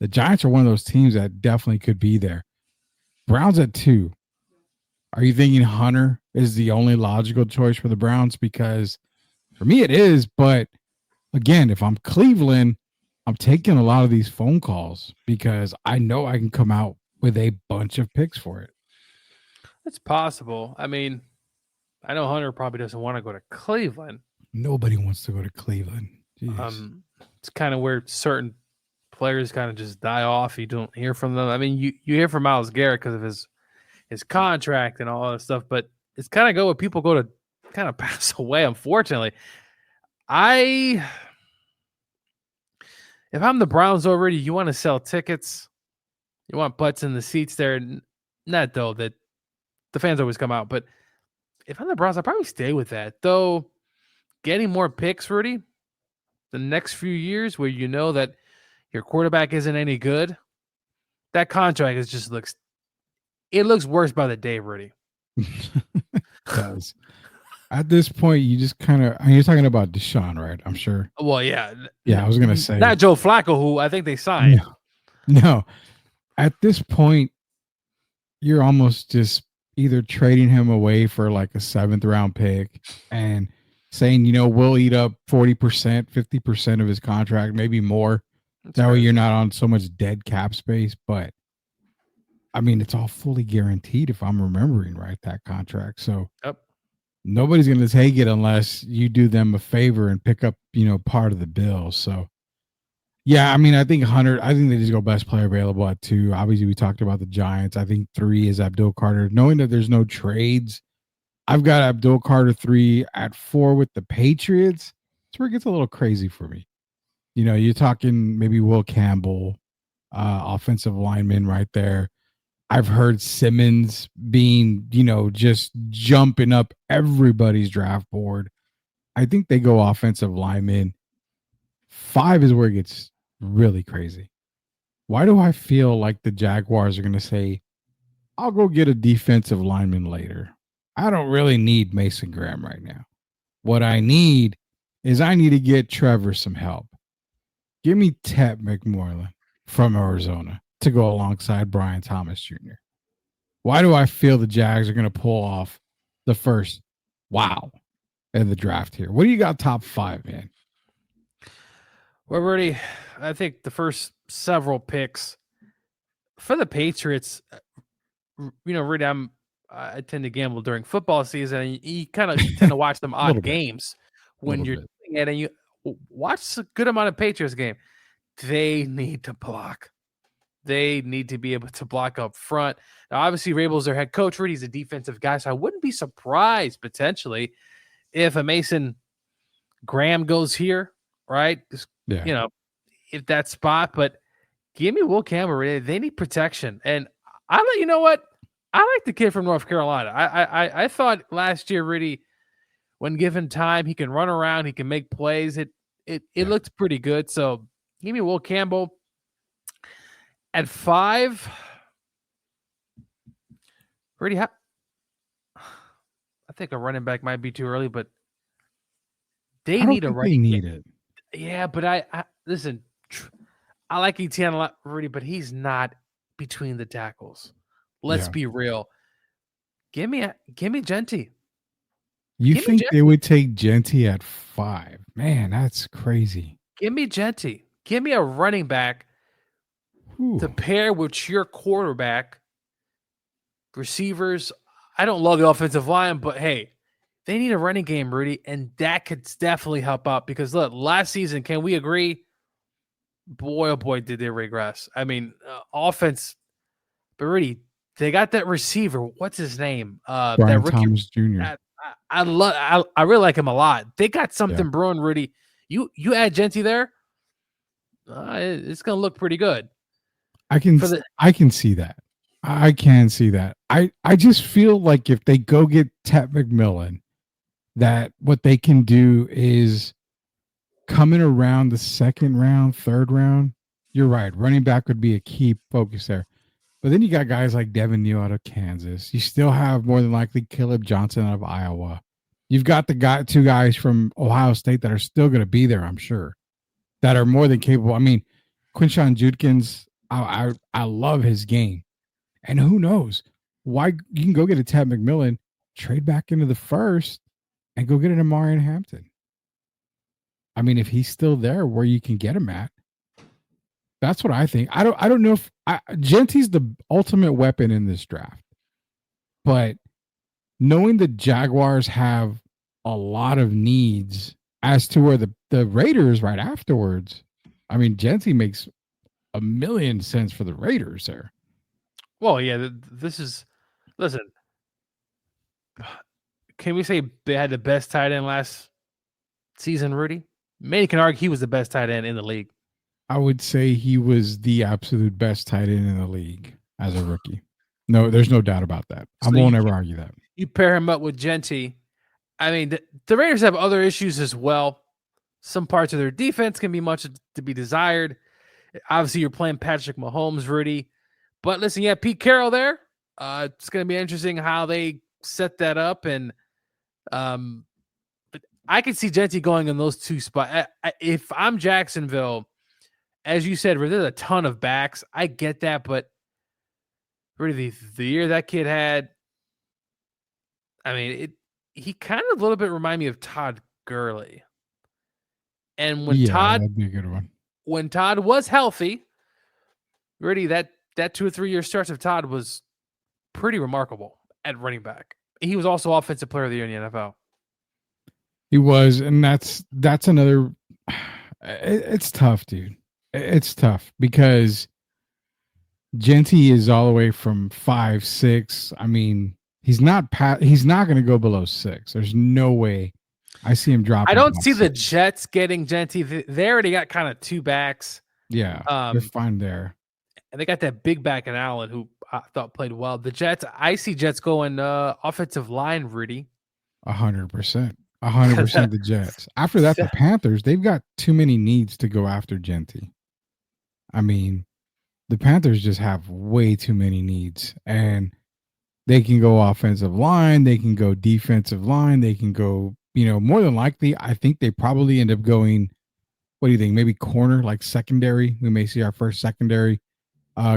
The Giants are one of those teams that definitely could be there. Browns at 2. Are you thinking Hunter is the only logical choice for the Browns? Because for me, it is. But again, if I'm Cleveland, I'm taking a lot of these phone calls because I know I can come out with a bunch of picks for it. It's possible. I mean, I know Hunter probably doesn't want to go to Cleveland. Nobody wants to go to Cleveland. Jeez. It's kind of where certain players kind of just die off. You don't hear from them. I mean, you hear from Myles Garrett because of his contract and all that stuff, but it's kind of go when people go to kind of pass away, unfortunately. If I'm the Browns already, you want to sell tickets, you want butts in the seats there. Not though that the fans always come out, but if I'm the Browns, I'll probably stay with that. Though getting more picks, Rudy, the next few years where you know that your quarterback isn't any good, that contract looks worse by the day, Rudy. It does. At this point, you just kind of, you're talking about Deshaun, right? I'm sure. Well, yeah. Yeah, I was going to say. Not Joe Flacco, who I think they signed. No. At this point, you're almost just either trading him away for like a 7th round pick and saying, we'll eat up 40%, 50% of his contract, maybe more. That way you're not on so much dead cap space. But I mean, it's all fully guaranteed if I'm remembering right, that contract. So nobody's going to take it unless you do them a favor and pick up, part of the bill. So yeah, I mean, I think they just go best player available at 2. Obviously, we talked about the Giants. I think 3 is Abdul Carter. Knowing that there's no trades, I've got Abdul Carter 3 at 4 with the Patriots. That's where it gets a little crazy for me. You're talking maybe Will Campbell, offensive lineman right there. I've heard Simmons being, just jumping up everybody's draft board. I think they go offensive lineman. 5 is where it gets really crazy. Why do I feel like the Jaguars are going to say, I'll go get a defensive lineman later? I don't really need Mason Graham right now. What I need to get Trevor some help. Give me Ted McMorland from Arizona to go alongside Brian Thomas Jr. Why do I feel the Jags are going to pull off the first wow in the draft here? What do you got top 5, man? Well, Rudy, I think the first several picks for the Patriots, Rudy, I tend to gamble during football season, and you kind of tend to watch them odd games when you're doing it, and you watch a good amount of Patriots game. They need to block. They need to be able to block up front. Now, obviously, Rabel's their head coach. Rudy's a defensive guy, so I wouldn't be surprised potentially if a Mason Graham goes here, right? If that spot. But give me Will Campbell. They need protection, and you know what? I like the kid from North Carolina. I thought last year, Rudy, when given time, he can run around, he can make plays. It looked pretty good. So give me Will Campbell. At 5, Rudy, I think a running back might be too early, but they need a running back. They need it. Yeah, but I listen, I like Etienne a lot, Rudy, but he's not between the tackles. Let's be real. Give me Genty. You think they would take Genty at 5? Man, that's crazy. Give me Genty. Give me a running back to pair with your quarterback. Receivers, I don't love the offensive line, but hey, they need a running game, Rudy, and that could definitely help out because look, last season, can we agree? Boy, oh boy, did they regress. I mean, offense, but Rudy, they got that receiver. What's his name? Brian that rookie, Thomas Jr. I really like him a lot. They got something brewing, Rudy. You add Genty there, it's gonna look pretty good. For the I can see that. I can see that. I just feel like if they go get Ted McMillan, that what they can do is coming around the second round, third round. You're right. Running back would be a key focus there. But then you got guys like Devin Neal out of Kansas. You still have more than likely Caleb Johnson out of Iowa. You've got two guys from Ohio State that are still going to be there, I'm sure, that are more than capable. I mean, Quinshawn Judkins, I love his game. And who knows? Why you can go get a Ted McMillan, trade back into the first, and go get an Amarian Hampton. I mean, if he's still there where you can get him at, that's what I think. I don't know if Genty's the ultimate weapon in this draft, but knowing the Jaguars have a lot of needs as to where the Raiders right afterwards, I mean, Genty makes a million sense for the Raiders there. well, yeah, this is listen. Can we say they had the best tight end last season, Rudy? Many can argue he was the best tight end in the league. I would say he was the absolute best tight end in the league as a rookie. No, there's no doubt about that. I So won't ever argue that. You pair him up with Genty. I mean, the Raiders have other issues as well. Some parts of their defense can be much to be desired. Obviously, you're playing Patrick Mahomes, Rudy. But listen, yeah, Pete Carroll there. It's going to be interesting how they set that up. And but I can see Genty going in those two spots. If I'm Jacksonville, as you said, there's a ton of backs. I get that, but really, the year that kid had, I mean, he kind of a little bit remind me of Todd Gurley. And That'd be a good one. When Todd was healthy, really that 2 or 3 year stretch of Todd was pretty remarkable at running back. He was also offensive player of the year in the NFL. He was, and that's another. It's tough, dude. It's tough because Genty is all the way from 5'6". I mean, he's not going to go below 6. There's no way. I see him dropping. I don't see the Jets getting Genty. They already got kind of two backs. Yeah, they're fine there. And they got that big back in Allen who I thought played well. The Jets, I see Jets going offensive line, Rudy. 100%. 100% the Jets. After that, the Panthers, they've got too many needs to go after Genty. I mean, the Panthers just have way too many needs. And they can go offensive line. They can go defensive line. They can go, more than likely, I think they probably end up going, what do you think? Maybe corner, like secondary. We may see our first secondary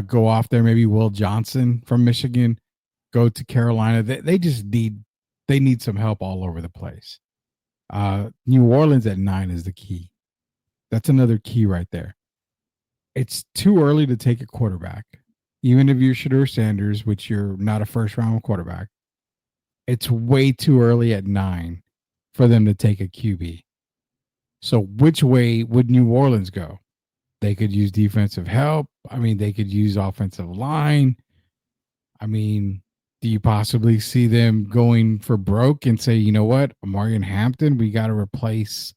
go off there. Maybe Will Johnson from Michigan go to Carolina. They just need some help all over the place. New Orleans at 9 is the key. That's another key right there. It's too early to take a quarterback. Even if you're Shedeur Sanders, which you're not a first round quarterback, it's way too early at 9 for them to take a QB. So which way would New Orleans go? They could use defensive help. I mean, they could use offensive line. I mean, do you possibly see them going for broke and say, you know what, Amarian Hampton, we got to replace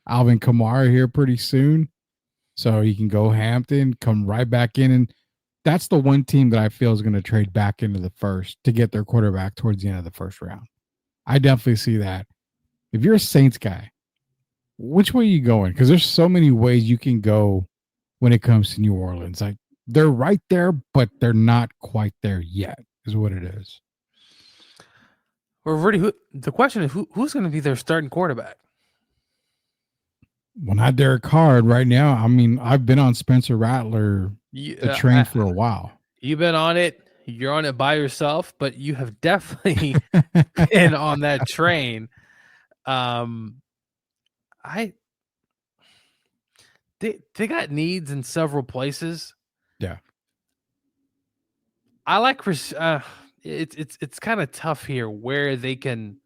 Alvin Kamara here pretty soon. So you can go Hampton, come right back in. And that's the one team that I feel is going to trade back into the first to get their quarterback towards the end of the first round. I definitely see that. If you're a Saints guy, which way are you going? Because there's so many ways you can go when it comes to New Orleans. Like, they're right there, but they're not quite there yet, is what it is. Well, Rudy, the question is who's going to be their starting quarterback? Well, not Derek Carr right now. I mean, I've been on Spencer Rattler, the train for a while. You've been on it. You're on it by yourself, but you have definitely been on that train. They got needs in several places. Yeah. I like it's kind of tough here where they can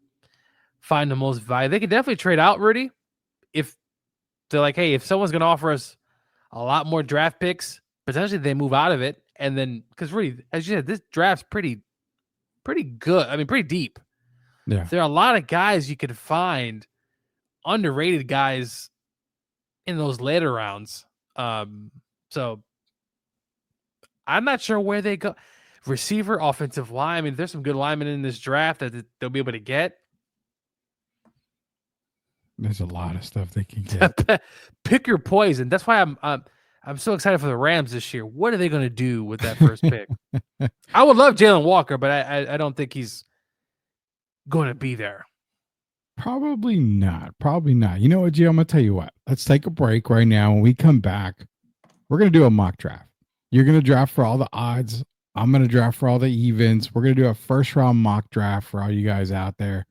find the most value. They could definitely trade out, Rudy, if they're like, hey, if someone's going to offer us a lot more draft picks, potentially they move out of it. And then, because Rudy, as you said, this draft's pretty good. I mean, pretty deep. Yeah. There are a lot of guys you could find, underrated guys in those later rounds. So I'm not sure where they go. Receiver, offensive line. I mean, there's some good linemen in this draft that they'll be able to get. There's a lot of stuff they can get. Pick your poison. That's why I'm so excited for the Rams this year. What are they going to do with that first pick? I would love Jalen Walker, but I don't think he's going to be there. Probably not. Probably not. You know what, Gio? I'm going to tell you what. Let's take a break right now. When we come back, we're going to do a mock draft. You're going to draft for all the odds. I'm going to draft for all the evens. We're going to do a first round mock draft for all you guys out there.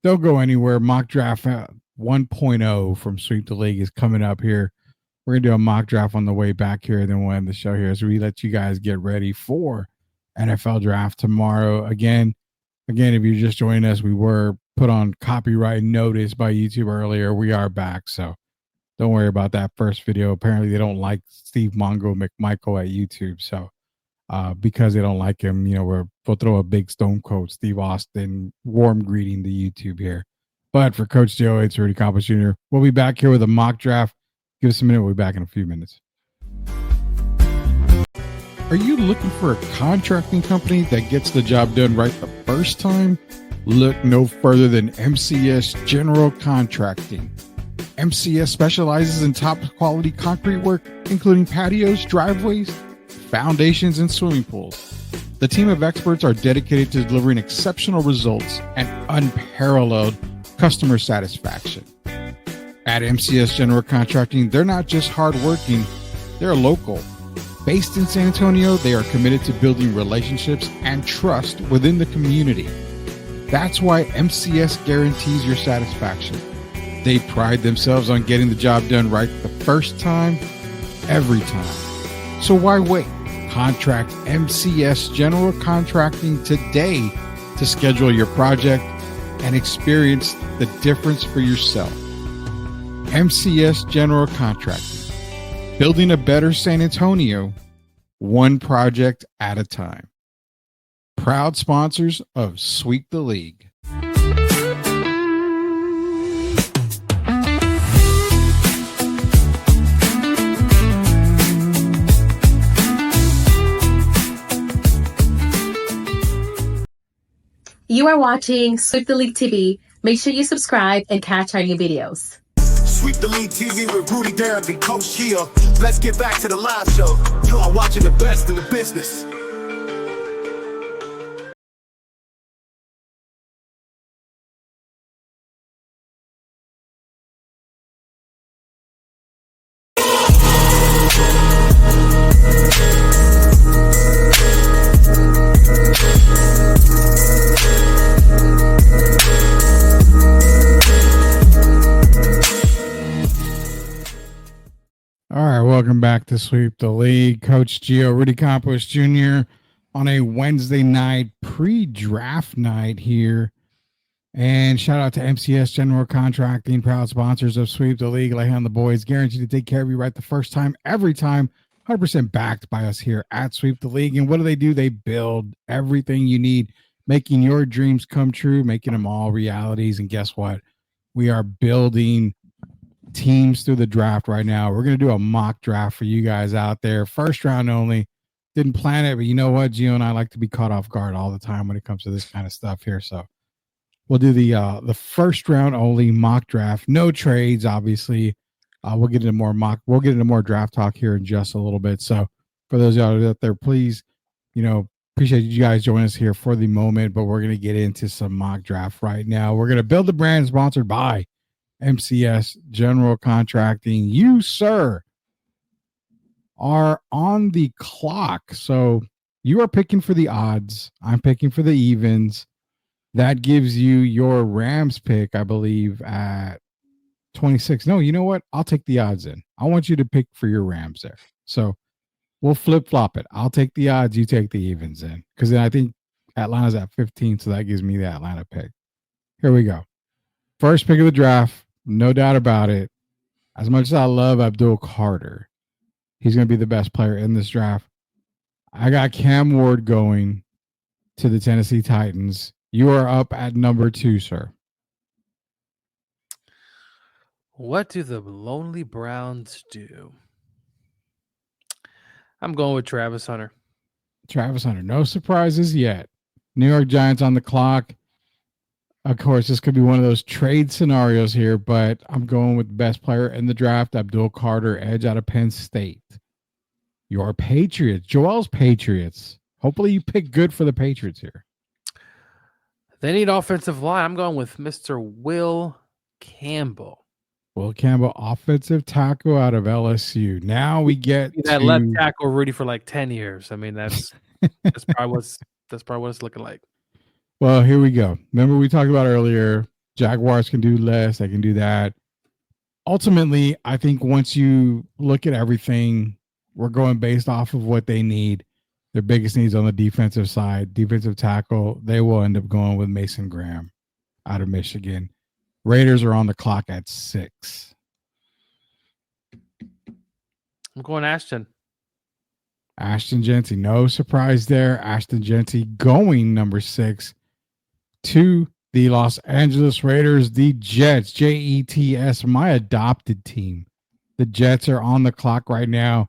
Don't go anywhere. Mock draft 1.0 from Sweep the League is coming up here. We're going to do a mock draft on the way back here, and then we'll end the show here as we let you guys get ready for NFL draft tomorrow. Again, if you're just joining us, we were put on copyright notice by YouTube earlier. We are back, so don't worry about that first video. Apparently, they don't like Steve Mongo McMichael at YouTube, so because they don't like him, we'll throw a big Stone Cold Steve Austin warm greeting to YouTube here. But for Coach Joe, it's Rudy Campos Jr. We'll be back here with a mock draft. Give us a minute. We'll be back in a few minutes. Are you looking for a contracting company that gets the job done right the first time? Look no further than MCS General Contracting. MCS specializes in top quality concrete work, including patios, driveways, foundations, and swimming pools. The team of experts are dedicated to delivering exceptional results and unparalleled customer satisfaction. At MCS General Contracting, they're not just hardworking, they're local. Based in San Antonio, they are committed to building relationships and trust within the community. That's why MCS guarantees your satisfaction. They pride themselves on getting the job done right the first time, every time. So why wait? Contract MCS General Contracting today to schedule your project and experience the difference for yourself. MCS General Contracting, building a better San Antonio, one project at a time. Proud sponsors of Sweep the League. You are watching Sweep the League TV. Make sure you subscribe and catch our new videos. Sweep the League TV with Rudy Derrick and Coach Gia. Let's get back to the live show. You are watching the best in the business. All right, welcome back to Sweep the League. Coach Gio, Rudy Campos Jr. on a Wednesday night pre-draft night here. And shout out to MCS General Contracting, proud sponsors of Sweep the League. Lay on the boys, guaranteed to take care of you right the first time, every time. 100% backed by us here at Sweep the League. And what do? They build everything you need, making your dreams come true, making them all realities. And guess what? We are building teams through the draft right now. We're going to do a mock draft for you guys out there. First round only. Didn't plan it, but you know what? Gio and I like to be caught off guard all the time when it comes to this kind of stuff here. So we'll do the first round only mock draft. No trades, obviously. We'll get into more draft talk here in just a little bit. So for those of y'all out there, please, appreciate you guys joining us here for the moment, but we're going to get into some mock draft right now. We're going to build the brand sponsored by MCS General Contracting. You, sir, are on the clock. So you are picking for the odds. I'm picking for the evens. That gives you your Rams pick, I believe, at 26. No, you know what? I'll take the odds in. I want you to pick for your Rams there. So we'll flip-flop it. I'll take the odds. You take the evens in. Because then I think Atlanta's at 15, so that gives me the Atlanta pick. Here we go. First pick of the draft. No doubt about it. As much as I love Abdul Carter, he's going to be the best player in this draft. I got Cam Ward going to the Tennessee Titans. You are up at number 2, sir. What do the Lonely Browns do? I'm going with Travis Hunter. Travis Hunter. No surprises yet. New York Giants on the clock. Of course, this could be one of those trade scenarios here, but I'm going with the best player in the draft, Abdul Carter, edge out of Penn State. Your Patriots, Joel's Patriots. Hopefully you pick good for the Patriots here. They need offensive line. I'm going with Mr. Will Campbell. Will Campbell, offensive tackle out of LSU. Now we get that left tackle Rudy for like 10 years. I mean, that's probably what it's looking like. Well, here we go. Remember we talked about earlier, Jaguars can do less, they can do that. Ultimately, I think once you look at everything, we're going based off of what they need. Their biggest needs on the defensive side, defensive tackle, they will end up going with Mason Graham out of Michigan. Raiders are on the clock at 6. I'm going Ashton. Ashton Jeanty, no surprise there. Ashton Jeanty going number 6 to the Los Angeles Raiders, the Jets, Jets, my adopted team. The Jets are on the clock right now.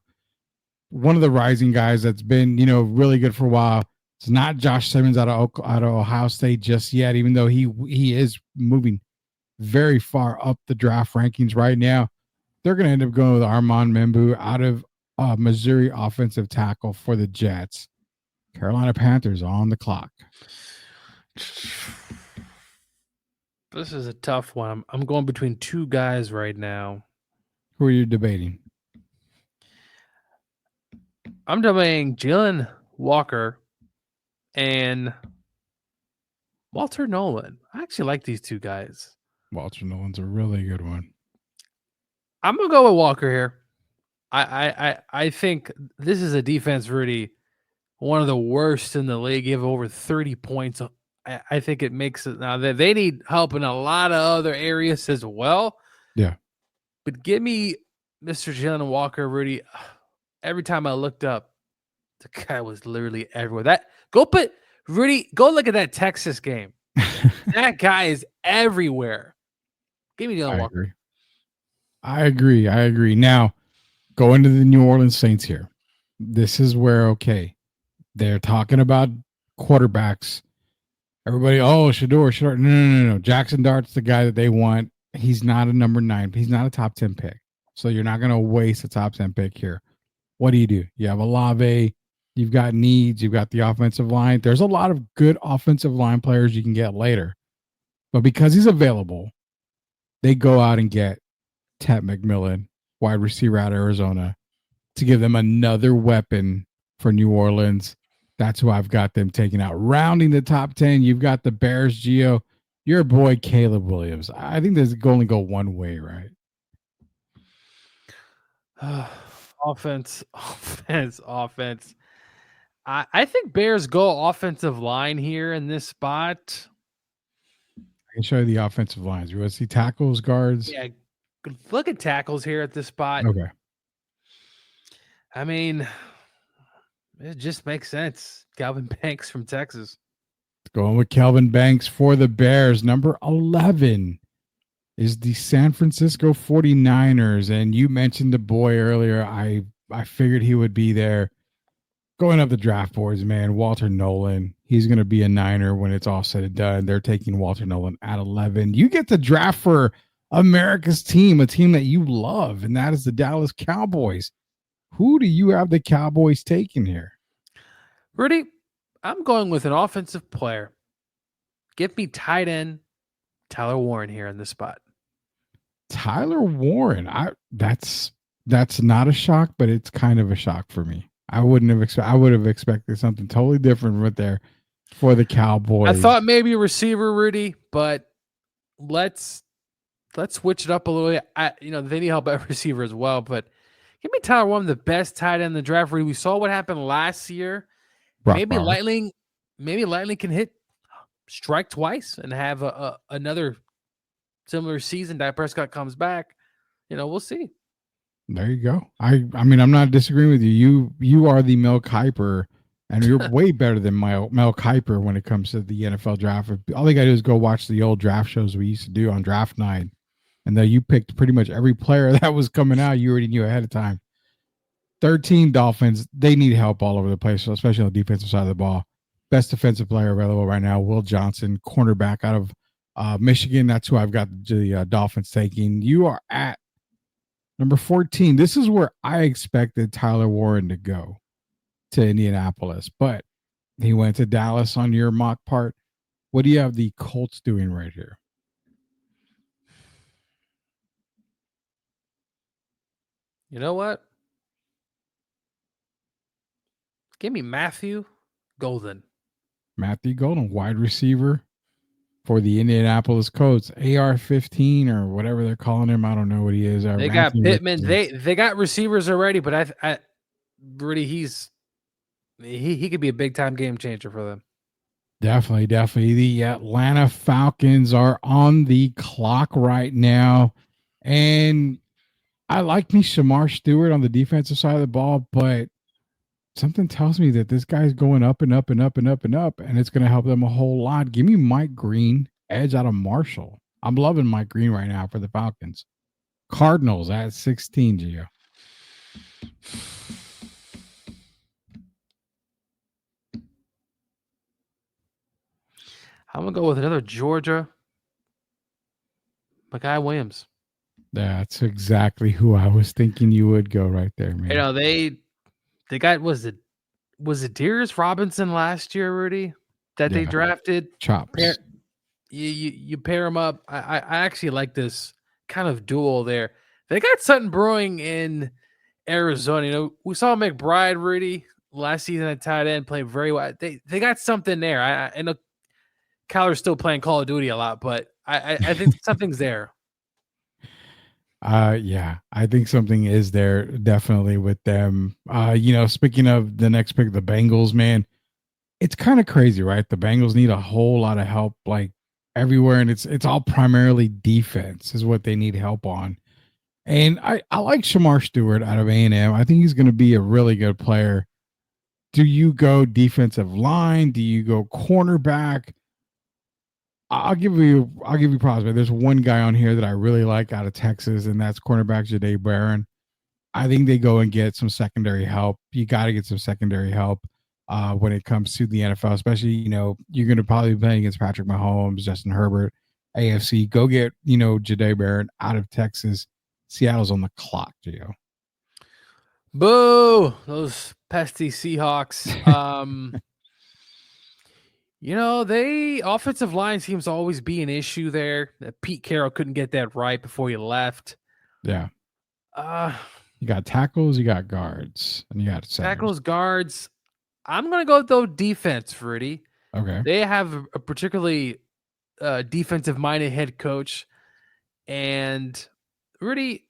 One of the rising guys that's been, really good for a while. It's not Josh Simmons out of Ohio State just yet, even though he is moving very far up the draft rankings right now. They're going to end up going with Armand Membu out of Missouri, offensive tackle for the Jets. Carolina Panthers on the clock. This is a tough one. I'm going between two guys right now. Who are you debating? I'm debating Jalen Walker and Walter Nolan. I actually like these two guys. Walter Nolan's a really good one. I'm gonna go with Walker here. I think this is a defense, Rudy, one of the worst in the league. Give over 30 points. I think it makes it now that they need help in a lot of other areas as well. Yeah. But give me Mr. Jalen Walker, Rudy. Every time I looked up, the guy was literally everywhere. Go look at that Texas game. That guy is everywhere. Give me Jalen Walker. I agree. Now, going to the New Orleans Saints here. This is where, they're talking about quarterbacks. Everybody, Shador. No. Jackson Dart's the guy that they want. He's not a number 9. He's not a top 10 pick. So you're not going to waste a top 10 pick here. What do? You have Olave. You've got needs. You've got the offensive line. There's a lot of good offensive line players you can get later. But because he's available, they go out and get Ted McMillan, wide receiver out of Arizona, to give them another weapon for New Orleans. That's who I've got them taking out. Rounding the top 10, you've got the Bears, Gio. Your boy, Caleb Williams. I think there's going to go one way, right? Offense. I think Bears go offensive line here in this spot. I can show you the offensive lines. You want to see tackles, guards? Yeah, look at tackles here at this spot. Okay. I mean, it just makes sense. Calvin Banks from Texas. Going with Calvin Banks for the Bears. Number 11 is the San Francisco 49ers. And you mentioned the boy earlier. I figured he would be there. Going up the draft boards, man, Walter Nolan. He's going to be a Niner when it's all said and done. They're taking Walter Nolan at 11. You get the draft for America's team, a team that you love, and that is the Dallas Cowboys. Who do you have the Cowboys taking here? Rudy, I'm going with an offensive player. Get me tight end Tyler Warren here in this spot. Tyler Warren. That's not a shock, but it's kind of a shock for me. I would have expected something totally different right there for the Cowboys. I thought maybe a receiver, Rudy, but let's switch it up a little bit. They need help at receiver as well, but give me Tyler Warren, the best tight end in the draft. Rudy, we saw what happened last year. Maybe Lightning can strike twice and have another similar season. Dak Prescott comes back. We'll see. There you go. I mean, I'm not disagreeing with you. You are the Mel Kiper, and you're way better than Mel Kiper when it comes to the NFL draft. All you got to do is go watch the old draft shows we used to do on Draft Night, and then you picked pretty much every player that was coming out. You already knew ahead of time. 13 Dolphins. They need help all over the place, especially on the defensive side of the ball. Best defensive player available right now, Will Johnson, cornerback out of Michigan. That's who I've got the Dolphins taking. You are at number 14. This is where I expected Tyler Warren to go, to Indianapolis, but he went to Dallas on your mock part. What do you have the Colts doing right here? You know what? Give me Matthew Golden. Matthew Golden, wide receiver for the Indianapolis Colts, AR-15 or whatever they're calling him. I don't know what he is. They got Pittman. They got receivers already, but I really he could be a big time game changer for them. Definitely. The Atlanta Falcons are on the clock right now, and I like me Shamar Stewart on the defensive side of the ball, but something tells me that this guy's going up and up and up and up and up, and it's going to help them a whole lot. Give me Mike Green, edge out of Marshall. I'm loving Mike Green right now for the Falcons. Cardinals at 16, Gio. I'm going to go with another Georgia. Mekhi Williams. That's exactly who I was thinking you would go right there, man. You know, they got was it Darius Robinson last year, Rudy, that they drafted? Chops. You pair them up. I actually like this kind of duel there. They got something brewing in Arizona. You know, we saw McBride, Rudy, last season at tight end, play very well. They got something there. I know Kyler's still playing Call of Duty a lot, but I think something's there. Yeah, I think something is there definitely with them. Speaking of the next pick, the Bengals, man, it's kind of crazy, right? The Bengals need a whole lot of help, like everywhere, and it's all primarily defense is what they need help on. And I like Shamar Stewart out of A&M. I think he's going to be a really good player. Do you go defensive line? Do you go cornerback? I'll give you props, but there's one guy on here that I really like out of Texas, and that's cornerback Jahdae Barron. I think they go and get some secondary help. You got to get some secondary help when it comes to the NFL, especially, you're going to probably be playing against Patrick Mahomes, Justin Herbert, AFC. Go get, Jahdae Barron out of Texas. Seattle's on the clock, Gio. Boo! Those pesky Seahawks. They offensive line seems to always be an issue there. Pete Carroll couldn't get that right before he left. Yeah. You got tackles, you got guards, and you got centers. Tackles, guards. I'm gonna go though defense, Rudy. Okay. They have a particularly defensive minded head coach, and Rudy,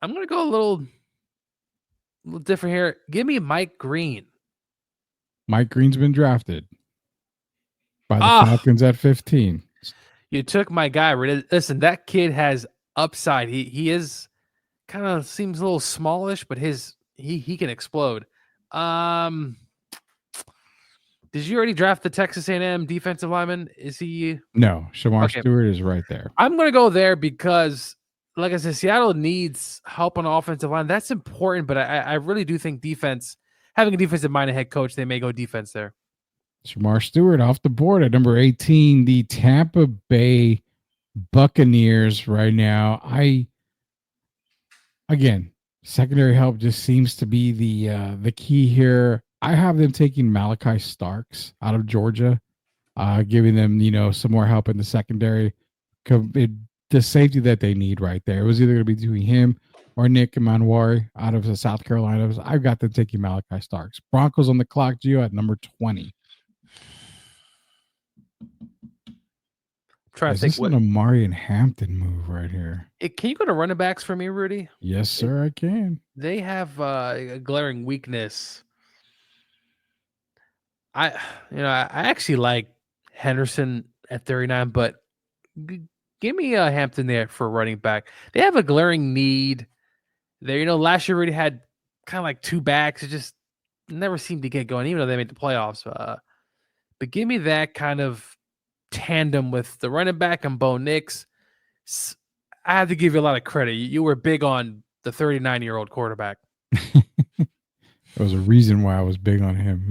I'm gonna go a little different here. Give me Mike Green. Mike Green's been drafted by the Falcons at 15. You took my guy. Listen, that kid has upside. He is kind of seems a little smallish, but he can explode. Did you already draft the Texas A&M defensive lineman? Is he? No, Shamar Stewart is right there. I'm going to go there because, like I said, Seattle needs help on the offensive line. That's important, but I really do think defense, having a defensive-minded head coach, they may go defense there. Shamar Stewart off the board at number 18, the Tampa Bay Buccaneers right now. Again, secondary help just seems to be the key here. I have them taking Malachi Starks out of Georgia, giving them, some more help in the secondary. The safety that they need right there. It was either going to be between him or Nick Manwari out of South Carolina. I've got them taking Malachi Starks. Broncos on the clock, Gio, at number 20. Trying Is to think this an Amari and Hampton move right here? Can you go to running backs for me, Rudy? Yes, sir, I can. They have a glaring weakness. I actually like Henderson at 39, but give me Hampton there for running back. They have a glaring need there. Last year already had kind of like two backs. It just never seemed to get going, even though they made the playoffs. But give me that kind of tandem with the running back and Bo Nix. I have to give you a lot of credit. You were big on the 39-year-old quarterback. There was a reason why I was big on him.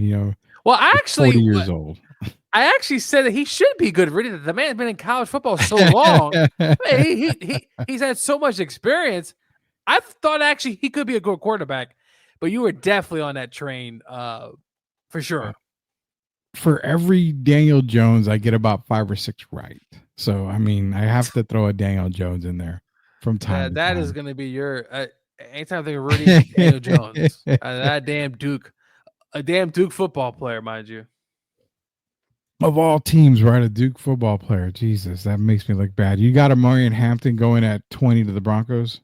Well, He's 40 years old. I actually said that he should be good. Really, the man's been in college football so long. He's had so much experience. I thought actually he could be a good quarterback, but you were definitely on that train, for sure. For every Daniel Jones, I get about 5 or 6 right. So I mean, I have to throw a Daniel Jones in there from time to That time. is going to be your anytime I think of Rudy Daniel Jones, that damn Duke, a damn Duke football player, mind you. Of all teams, right? A Duke football player. Jesus, that makes me look bad. You got a Marion Hampton going at 20 to the Broncos?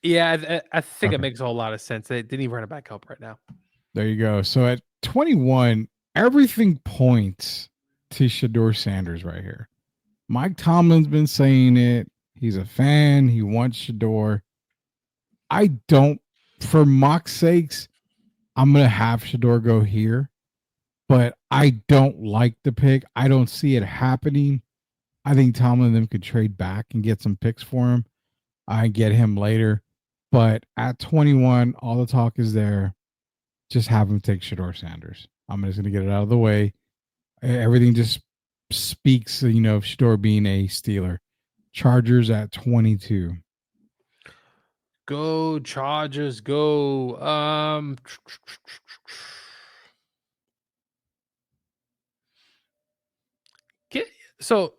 Yeah, I think Okay. it makes a whole lot of sense. They didn't even run it back up right now. There you go. So at 21, everything points to Shador Sanders right here. Mike Tomlin's been saying it. He's a fan. He wants Shador. I don't, for mock's sakes, I'm going to have Shador go here, but I don't like the pick. I don't see it happening. I think Tomlin and them could trade back and get some picks for him. I get him later. But at 21, all the talk is there. Just have him take Shador Sanders. I'm just going to get it out of the way. Everything just speaks, of Shador being a Steeler. Chargers at 22. Go Chargers, go. So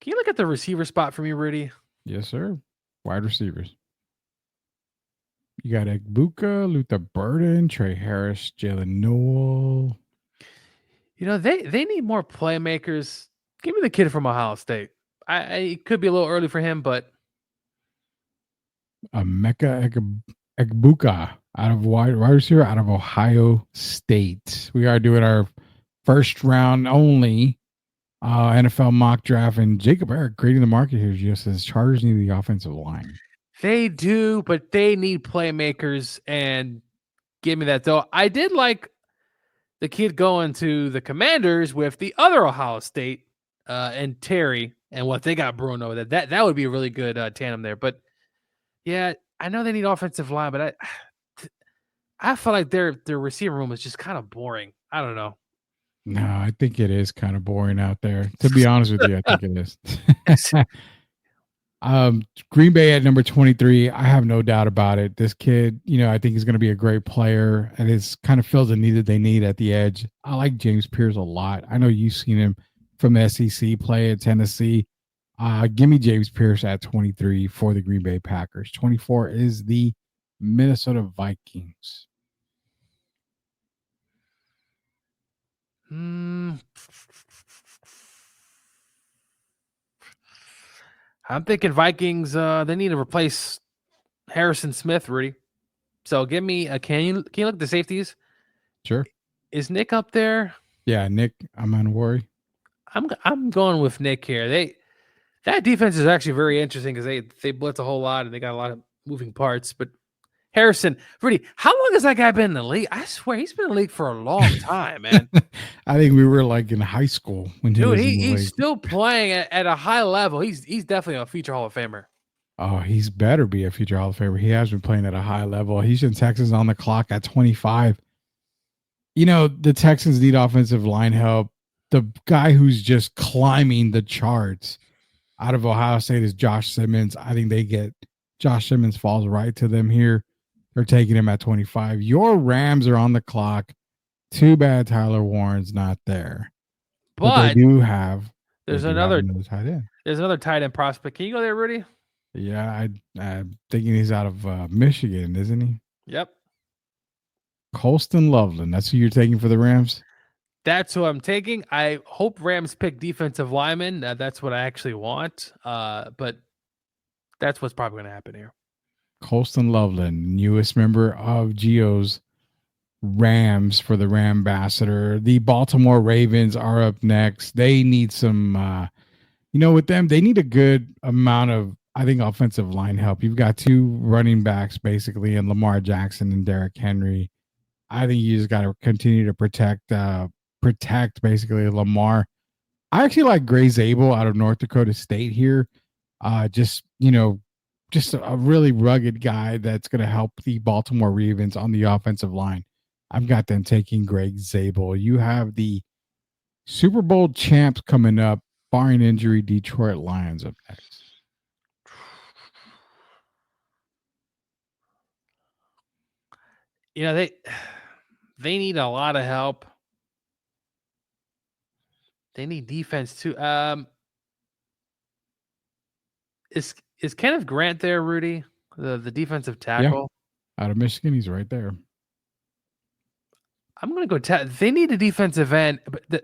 can you look at the receiver spot for me, Rudy? Yes, sir. Wide receivers. You got Egbuka, Luther Burden, Trey Harris, Jalen Noel. They need more playmakers. Give me the kid from Ohio State. It could be a little early for him, but Emeka Egbuka out of wide receiver out of Ohio State. We are doing our first round only NFL mock draft, and Jacob Eric creating the market here just says Chargers need the offensive line. they do, but they need playmakers. And give me that though. I did like the kid going to the Commanders with the other Ohio State and Terry and what they got Bruno. That would be a really good tandem there. But yeah, I know they need offensive line, but I feel like their receiver room is just kind of boring. I don't know. No, I think it is kind of boring out there. To be honest with you, I think it is. Green Bay at number 23. I have no doubt about it. This kid, I think he's going to be a great player, and it's kind of fills a need that they need at the edge. I like James Pierce a lot. I know you've seen him from the SEC play at Tennessee. Give me James Pierce at 23 for the Green Bay Packers. 24 is the Minnesota Vikings. I'm thinking Vikings. They need to replace Harrison Smith, Rudy. So give me a. Can you look at the safeties? Sure. Is Nick up there? Yeah, Nick. I'm on worry. I'm going with Nick here. That defense is actually very interesting because they blitz a whole lot and they got a lot of moving parts. But Harrison, Rudy, how long has that guy been in the league? I swear he's been in the league for a long time, man. I think we were like in high school when he's still playing at a high level. He's definitely a future Hall of Famer. Oh, he's better be a future Hall of Famer. He has been playing at a high level. He's in Texas on the clock at 25. The Texans need offensive line help. The guy who's just climbing the charts out of Ohio State is Josh Simmons. I think they get Josh Simmons falls right to them here. They're taking him at 25. Your Rams are on the clock. Too bad Tyler Warren's not there. But they do have. There's another tight end. There's another tight end prospect. Can you go there, Rudy? Yeah, I'm thinking he's out of Michigan, isn't he? Yep. Colston Loveland. That's who you're taking for the Rams? That's who I'm taking. I hope Rams pick defensive linemen. That's what I actually want. But that's what's probably going to happen here. Colston Loveland, newest member of Geo's Rams for the Rambassador. The Baltimore Ravens are up next. They need some, with them, they need a good amount of, I think, offensive line help. You've got two running backs, basically, and Lamar Jackson and Derrick Henry. I think you just got to continue to protect basically Lamar. I actually like Gray Zabel out of North Dakota State here. just a really rugged guy that's going to help the Baltimore Ravens on the offensive line. I've got them taking Greg Zabel. You have the Super Bowl champs coming up, barring injury, Detroit Lions up next. You know, they need a lot of help. They need defense too. Is Kenneth Grant there, Rudy? The defensive tackle? Out of Michigan, he's right there. I'm going to go. They need a defensive end, but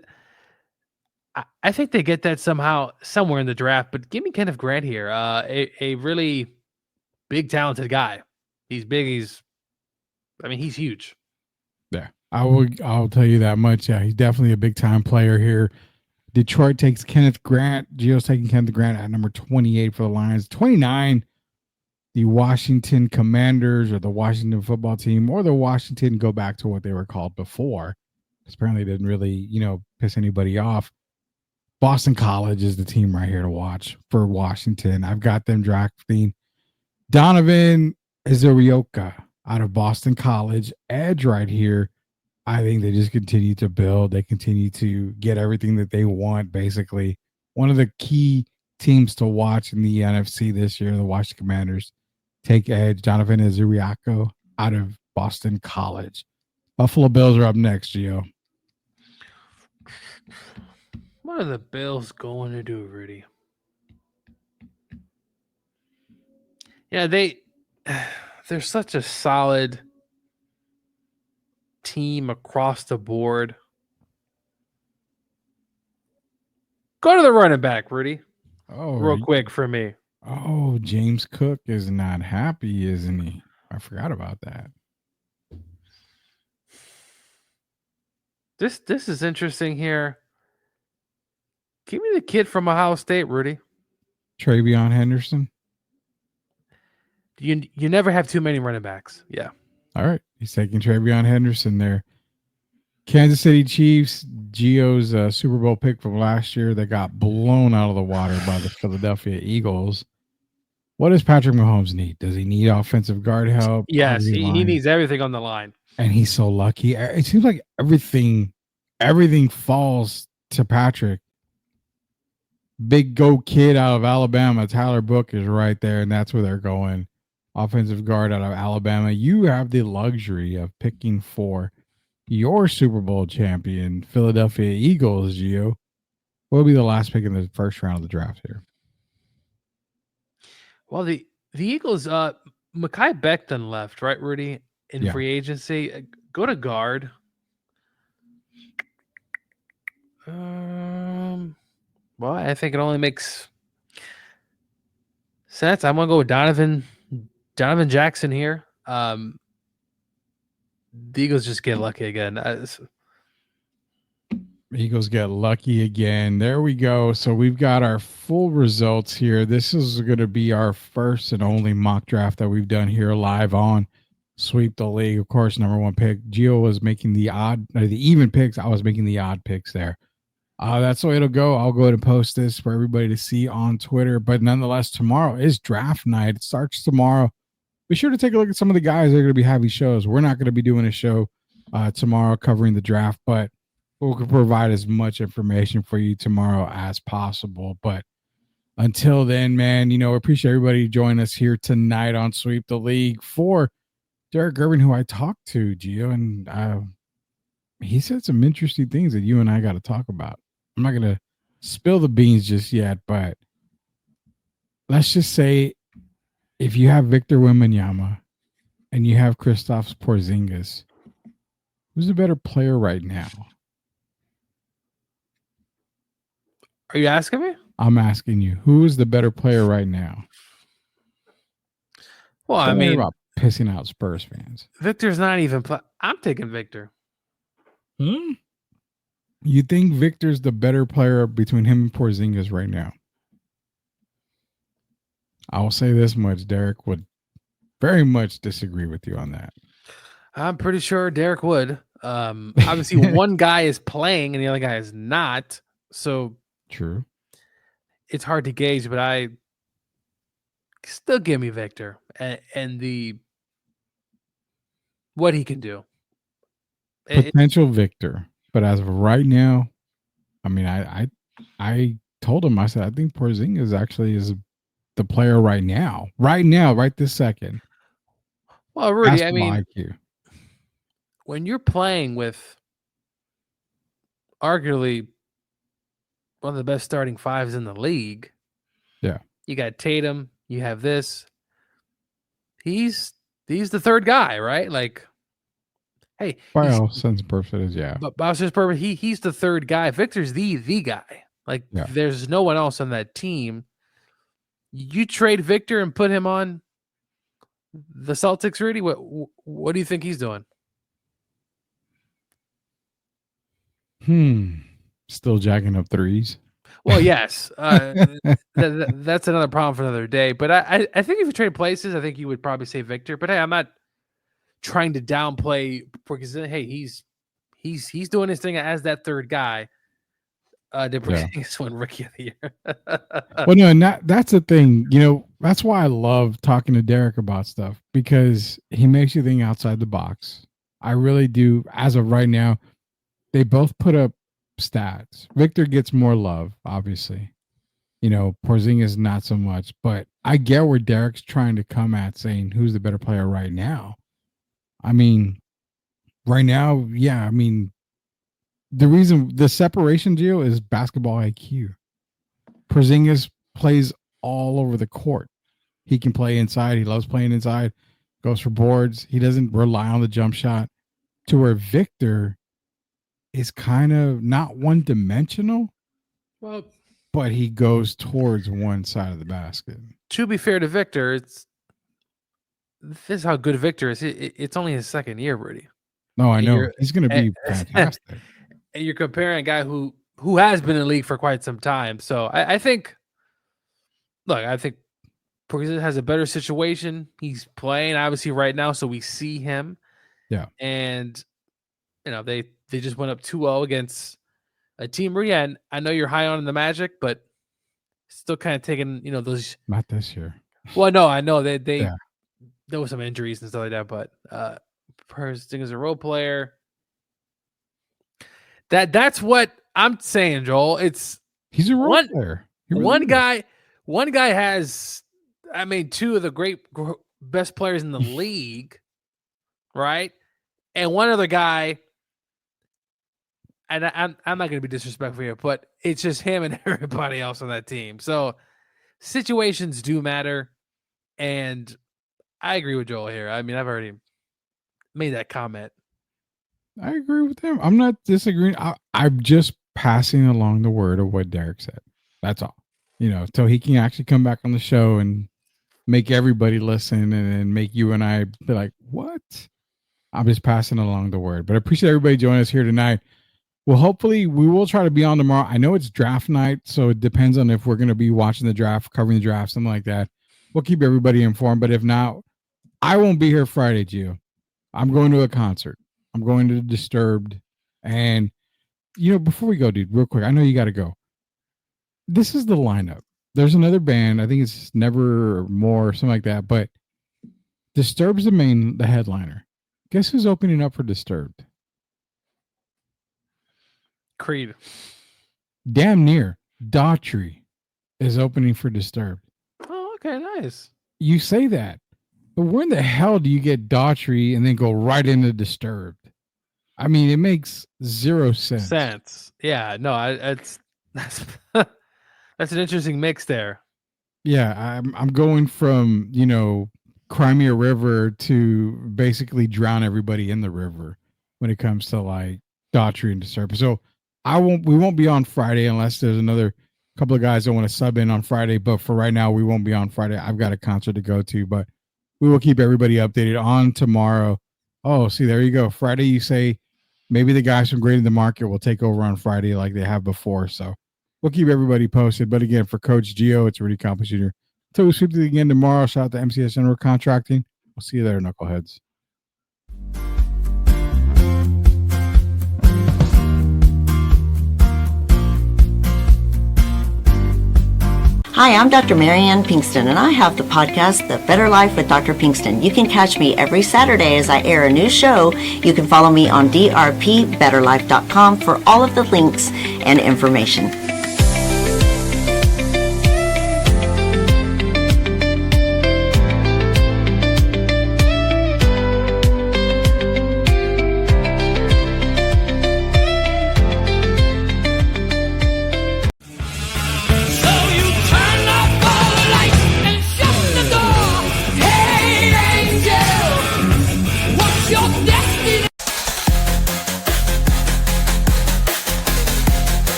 I think they get that somewhere in the draft. But give me Kenneth Grant here, a really big, talented guy. He's big. He's huge. Yeah, I'll tell you that much. Yeah, he's definitely a big time player here. Detroit takes Kenneth Grant. Gio's taking Kenneth Grant at number 28 for the Lions. 29, the Washington Commanders or the Washington football team or the Washington, go back to what they were called before. Apparently it didn't really, piss anybody off. Boston College is the team right here to watch for Washington. I've got them drafting Donovan Izurioka out of Boston College. Edge right here. I think they just continue to build. They continue to get everything that they want, basically. One of the key teams to watch in the NFC this year, the Washington Commanders, take edge. Donovan Izurioka out of Boston College. Buffalo Bills are up next, Gio. What are the Bills going to do, Rudy? Yeah, they're such a solid team across the board. Go to the running back, Rudy. Oh, real quick for me. Oh, James Cook is not happy, isn't he? I forgot about that. This is interesting here. Give me the kid from Ohio State, Rudy. Travion Henderson. You never have too many running backs. Yeah. All right. He's taking Travion Henderson there. Kansas City Chiefs, Gio's Super Bowl pick from last year that got blown out of the water by the Philadelphia Eagles. What does Patrick Mahomes need? Does he need offensive guard help? Yes, he needs everything on the line. And he's so lucky. It seems like everything falls to Patrick. Big go kid out of Alabama, Tyler Book is right there, and that's where they're going. Offensive guard out of Alabama. You have the luxury of picking for your Super Bowl champion, Philadelphia Eagles, Gio. What will be the last pick in the first round of the draft here? Well, the Eagles, Mekhi Becton left, right, Rudy, in free agency. Go to guard. Well, I think it only makes sense. I'm gonna go with Donovan Jackson here. The Eagles just get lucky again. Eagles get lucky again. There we go. So we've got our full results here. This is going to be our first and only mock draft that we've done here live on Sweep the League. Of course, number one pick. Gio was making the even picks. I was making the odd picks there. That's the way it'll go. I'll go ahead and post this for everybody to see on Twitter. But nonetheless, tomorrow is draft night. It starts tomorrow. Be sure to take a look at some of the guys that are going to be having shows. We're not going to be doing a show tomorrow covering the draft, but we'll provide as much information for you tomorrow as possible. But until then, man, appreciate everybody joining us here tonight on Sweep the League. For Derek Gervin, who I talked to, Gio, and he said some interesting things that you and I got to talk about. I'm not going to spill the beans just yet, but let's just say if you have Victor Wembanyama and you have Kristaps Porzingis, who's a better player right now? Are you asking me? I'm asking you, who is the better player right now? Well, Don't worry about pissing out Spurs fans. Victor's not even I'm taking Victor. You think Victor's the better player between him and Porzingis right now? I will say this much. Derek would very much disagree with you on that. I'm pretty sure Derek would. Obviously, one guy is playing and the other guy is not. So true. It's hard to gauge, but still give me Victor and the what he can do. Potential Victor, but as of right now, I mean, I told him, I said, I think Porzingis actually is the player right now, right this second. Well, Rudy, I Basketball mean, IQ. when you're playing with arguably one of the best starting fives in the league, Yeah. you got Tatum, you have this. He's the third guy, right? Like, hey, By he's- all sense and purposes, yeah. but Bowser's perfect. He's the third guy. Victor's the guy. Like, Yeah. there's no one else on that team. You trade Victor and put him on the Celtics, Rudy. What do you think he's doing? Still jacking up threes. Well, yes, that's another problem for another day. But I think if you trade places, I think you would probably say Victor. But hey, I'm not trying to downplay because hey, he's doing his thing as that third guy. Porzingis won Rookie of the Year. Well, no, and that's the thing. You know, that's why I love talking to Derek about stuff because he makes you think outside the box. I really do. As of right now, they both put up stats. Victor gets more love, obviously. You know, Porzingis not so much, but I get where Derek's trying to come at saying who's the better player right now. I mean, right now, yeah, I mean, the reason the separation, Gio, is basketball IQ. Porzingis plays all over the court. He can play inside. He loves playing inside. Goes for boards. He doesn't rely on the jump shot. To where Victor is kind of not one-dimensional, Well, but he goes towards one side of the basket. to be fair to Victor, this is how good Victor is. It's only his second year, Rudy. No, I know. You're- He's going to be fantastic. And you're comparing a guy who has been in the league for quite some time. So I think, look, I think Porzingis has a better situation. He's playing obviously right now, so we see him. Yeah. And you know they just went up 2-0 against a team. Rudy, and I know you're high on the Magic, but still kind of taking those. Not this year. Well, no, I know they Yeah. there was some injuries and stuff like that, but Porzingis is a role player. That's what I'm saying, Joel. It's He's a role One- player. He really one is. guy has, I mean, two of the best players in the league, right? And one other guy, and I'm not going to be disrespectful here, but it's just him and everybody else on that team. So situations do matter, and I agree with Joel here. I mean, I've already made that comment. I agree with him. I'm not disagreeing. I'm just passing along the word of what Derek said. That's all. You know, so he can actually come back on the show and make everybody listen and make you and I be like, what? I'm just passing along the word. But I appreciate everybody joining us here tonight. Well, hopefully we will try to be on tomorrow. I know it's draft night, so it depends on if we're going to be watching the draft, covering the draft, something like that. We'll keep everybody informed. But if not, I won't be here Friday, Gio. I'm going to a concert. I'm going to Disturbed. And, you know, before we go, dude, real quick, I know you got to go. This is the lineup. There's another band. I think it's Nevermore or something like that. But Disturbed's the headliner. Guess who's opening up for Disturbed? Creed. Damn near. Daughtry is opening for Disturbed. Oh, okay, nice. You say that, but where in the hell do you get Daughtry and then go right into Disturbed? I mean, it makes zero sense. Yeah, no, that's that's an interesting mix there. Yeah, I'm going from, you know, Crimea River to basically drown everybody in the river when it comes to like Daughtry and Disturbed. So we won't be on Friday unless there's another couple of guys that want to sub in on Friday. But for right now, we won't be on Friday. I've got a concert to go to, but we will keep everybody updated on tomorrow. Oh, see, there you go. Friday, you say maybe the guys from Grading the Market will take over on Friday like they have before. So we'll keep everybody posted. But again, for Coach Gio, it's Rudy Campos Jr. Until we sweep it again tomorrow, shout out to MCS General Contracting. We'll see you there, knuckleheads. Hi, I'm Dr. Marianne Pinkston, and I have the podcast, The Better Life with Dr. Pinkston. You can catch me every Saturday as I air a new show. You can follow me on drpbetterlife.com for all of the links and information.